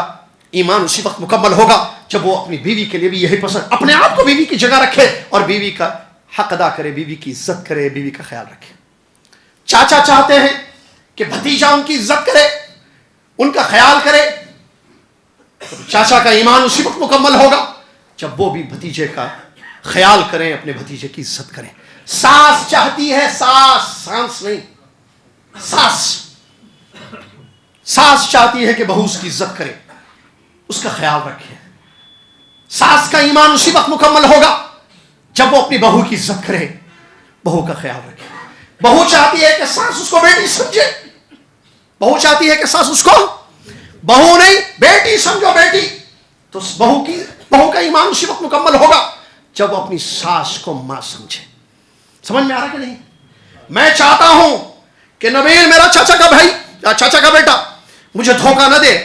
S1: ایمان اسی وقت مکمل ہوگا جب وہ اپنی بیوی کے لیے بھی یہی پسند، اپنے آپ کو بیوی کی جگہ رکھے اور بیوی کا حق ادا کرے، بیوی کی عزت کرے، بیوی کا خیال رکھے. چاچا چاہتے ہیں کہ بھتیجا ان کی عزت کرے، ان کا خیال کرے، تو چاچا کا ایمان اسی وقت مکمل ہوگا جب وہ بھی بھتیجے کا خیال کریں، اپنے بھتیجے کی عزت کریں. ساس چاہتی ہے، سانس نہیں، ساس چاہتی ہے کہ بہو اس کی عزت کرے، اس کا خیال رکھے. ساس کا ایمان اسی وقت مکمل ہوگا جب وہ اپنی بہو کی عزت کرے، بہو کا خیال رکھے. بہو چاہتی ہے کہ ساس اس کو بیٹی سمجھے، بہو چاہتی ہے کہ ساس اس کو بہو نہیں بیٹی سمجھو، بیٹی، تو بہو کا ایمان اسی وقت مکمل ہوگا جب وہ اپنی ساس کو ماں سمجھے. سمجھ میں آ رہا کہ نہیں؟ میں چاہتا ہوں کہ نبیل میرا چاچا کا بھائی یا چاچا کا بیٹا مجھے دھوکہ نہ دے،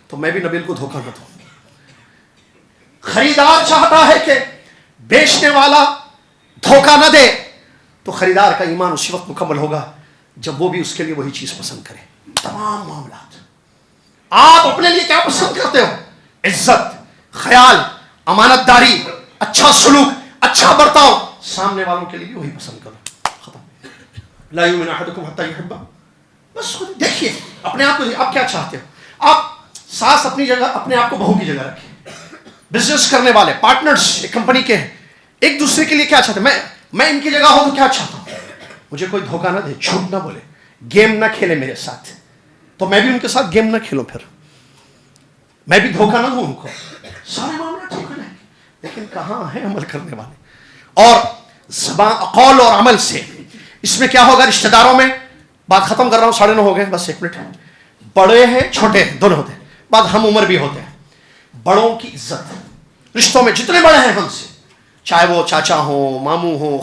S1: تو میں بھی نبیل کو دھوکہ نہ دوں. خریدار چاہتا ہے کہ بیچنے والا دھوکہ نہ دے، تو خریدار کا ایمان اسی وقت مکمل ہوگا جب وہ بھی اس کے لیے وہی چیز پسند کرے. تمام معاملات آپ اپنے لیے کیا پسند کرتے ہو؟ عزت، خیال، امانت داری، اچھا سلوک، اچھا برتاؤ، سامنے والوں کے لیے بھی وہی پسند کرو. ختم. لا یؤمن احدکم حتی یحب، بس خود دیکھیے اپنے آپ کو، آپ کیا چاہتے ہو. آپ ساس اپنی جگہ، اپنے آپ کو بہو کی جگہ رکھیں. بزنس کرنے والے پارٹنرز ایک کمپنی کے ہیں، ایک دوسرے کے لیے کیا چاہتے ہیں؟ میں ان کی جگہ ہوں تو کیا چاہتا ہوں؟ مجھے کوئی دھوکہ نہ دے، جھوٹ نہ بولے، گیم نہ کھیلے میرے ساتھ، تو میں بھی ان کے ساتھ گیم نہ کھیلوں، پھر میں بھی دھوکہ نہ دوں ان کو. سارے معاملات ٹھیک ہو جائیں گے. لیکن کہاں ہیں عمل کرنے والے؟ اور زبان، قول اور عمل سے اس میں کیا ہوگا؟ رشتہ داروں میں بات ختم کر رہا ہوں، 9:30 ہو گئے، بس 1 منٹ. بڑے ہیں چھوٹے ہیں دونوں ہوتے ہیں، بعد ہم عمر بھی ہوتے ہیں. بڑوں کی عزت، رشتوں میں جتنے بڑے ہیں ہم سے، چاہے وہ چاچا ہوں، ماموں ہوں،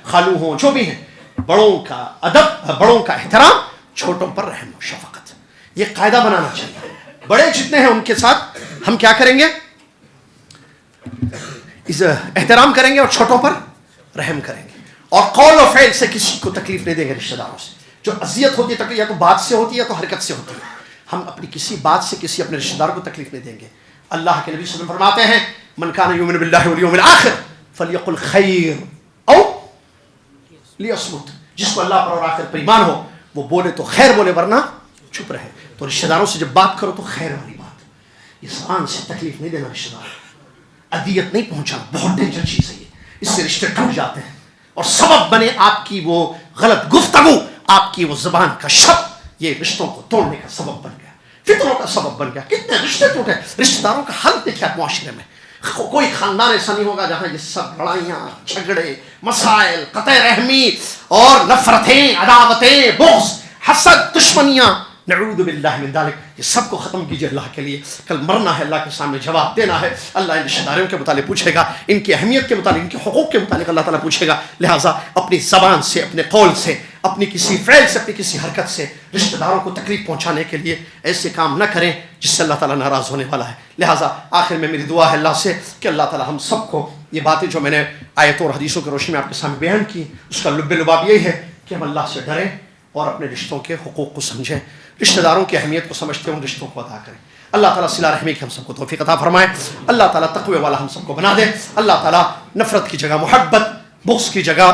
S1: خالو ہوں، جو بھی ہیں، بڑوں کا ادب، بڑوں کا احترام، چھوٹوں پر رحم و شفقت، یہ قاعدہ بنانا چاہیے. بڑے جتنے ہیں ان کے ساتھ ہم کیا کریں گے؟ احترام کریں گے اور چھوٹوں پر رحم کریں گے. اور قول و فعل سے کسی کو تکلیف نہیں دیں گے. رشتہ داروں سے جو اذیت ہوتی ہے، تکلیف یا تو بات سے ہوتی ہے یا تو حرکت سے ہوتی ہے، ہم اپنی کسی بات سے کسی اپنے رشتہ دار کو تکلیف نہیں دیں گے. اللہ کے نبی صلی اللہ علیہ وسلم فرماتے ہیں من کان یؤمن باللہ والیوم الآخر فلیقل خیر او لیصمت، جس کو اللہ پر اور آخرت پر ایمان ہو وہ بولے تو خیر بولے، ورنہ چپ رہے. تو رشتہ داروں سے جب بات کرو تو خیر والی بات، یہ زبان سے تکلیف نہیں دینا، رشتہ دار اذیت نہیں پہنچانا. بہت ڈینجر چیز ہے یہ، اس سے رشتے ٹوٹ جاتے ہیں اور سبب بنے آپ کی وہ غلط گفتگو، آپ کی وہ زبان کا شب، یہ رشتوں کو توڑنے کا سبب بن گیا. فتنوں کا سبب بن گیا. کتنے رشتے ٹوٹے. رشتہ داروں کا حل دیکھا معاشرے میں. کوئی خاندان ایسا نہیں ہوگا جہاں یہ سب لڑائیاں، جھگڑے، مسائل، قطع رحمی اور نفرتیں، عداوتیں، بغض، حسد، دشمنیاں، نعوذ باللہ من ذالک، یہ سب کو ختم کیجئے اللہ کے لیے. کل مرنا ہے، اللہ کے سامنے جواب دینا ہے. اللہ ان رشتہ داروں کے متعلق پوچھے گا، ان کی اہمیت کے متعلق، ان کے حقوق کے متعلق اللہ تعالیٰ پوچھے گا. لہٰذا اپنی زبان سے، اپنے قول سے، اپنی کسی فعل سے، اپنی کسی حرکت سے رشتہ داروں کو تکلیف پہنچانے کے لیے ایسے کام نہ کریں جس سے اللہ تعالیٰ ناراض ہونے والا ہے. لہٰذا آخر میں میری دعا ہے اللہ سے کہ اللہ تعالیٰ ہم سب کو یہ باتیں جو میں نے آیتوں اور حدیثوں کی روشنی میں آپ کے سامنے بیان کی، اس کا لب لباب یہی ہے کہ ہم اللہ سے ڈریں اور اپنے رشتوں کے حقوق کو سمجھیں، رشتہ داروں کی اہمیت کو سمجھتے ہیں، ان رشتوں کو ادا کریں. اللہ تعالیٰ صلہ رحمی کی ہم سب کو توفیق عطا فرمائے. اللہ تعالیٰ تقوی والا ہم سب کو بنا دے. اللہ تعالیٰ نفرت کی جگہ محبت، بغض کی جگہ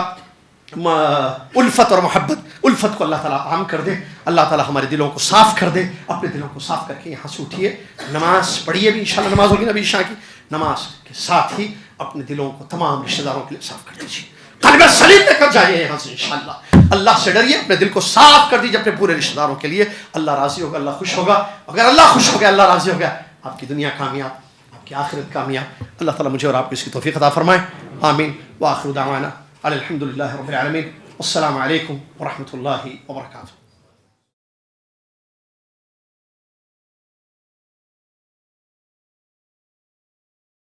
S1: الفت اور محبت، الفت کو اللہ تعالیٰ عام کر دے. اللہ تعالیٰ ہمارے دلوں کو صاف کر دے. اپنے دلوں کو صاف کر کے یہاں سے اٹھیے، نماز پڑھیے بھی، انشاءاللہ نماز ہوگی نبی عشاء کی. نماز کے ساتھ ہی اپنے دلوں کو تمام رشتہ داروں کے لیے صاف کر دیجیے. قلب سلیم لے کر جائیے یہاں سے انشاءاللہ. اللہ سے ڈریے، اپنے دل کو صاف کر دیجیے اپنے پورے رشتہ داروں کے لیے. اللہ راضی ہوگا، اللہ خوش ہوگا. اگر اللہ خوش ہو گیا، اللہ راضی ہو گیا، آپ کی دنیا کامیاب، آپ کی آخرت کامیاب. اللہ تعالیٰ مجھے اور آپ کو اس کی توفیق عطا فرمائے. آمین. وآخر دعوانا الحمد للہ رب العالمین. السلام علیکم ورحمۃ اللہ وبرکاتہ.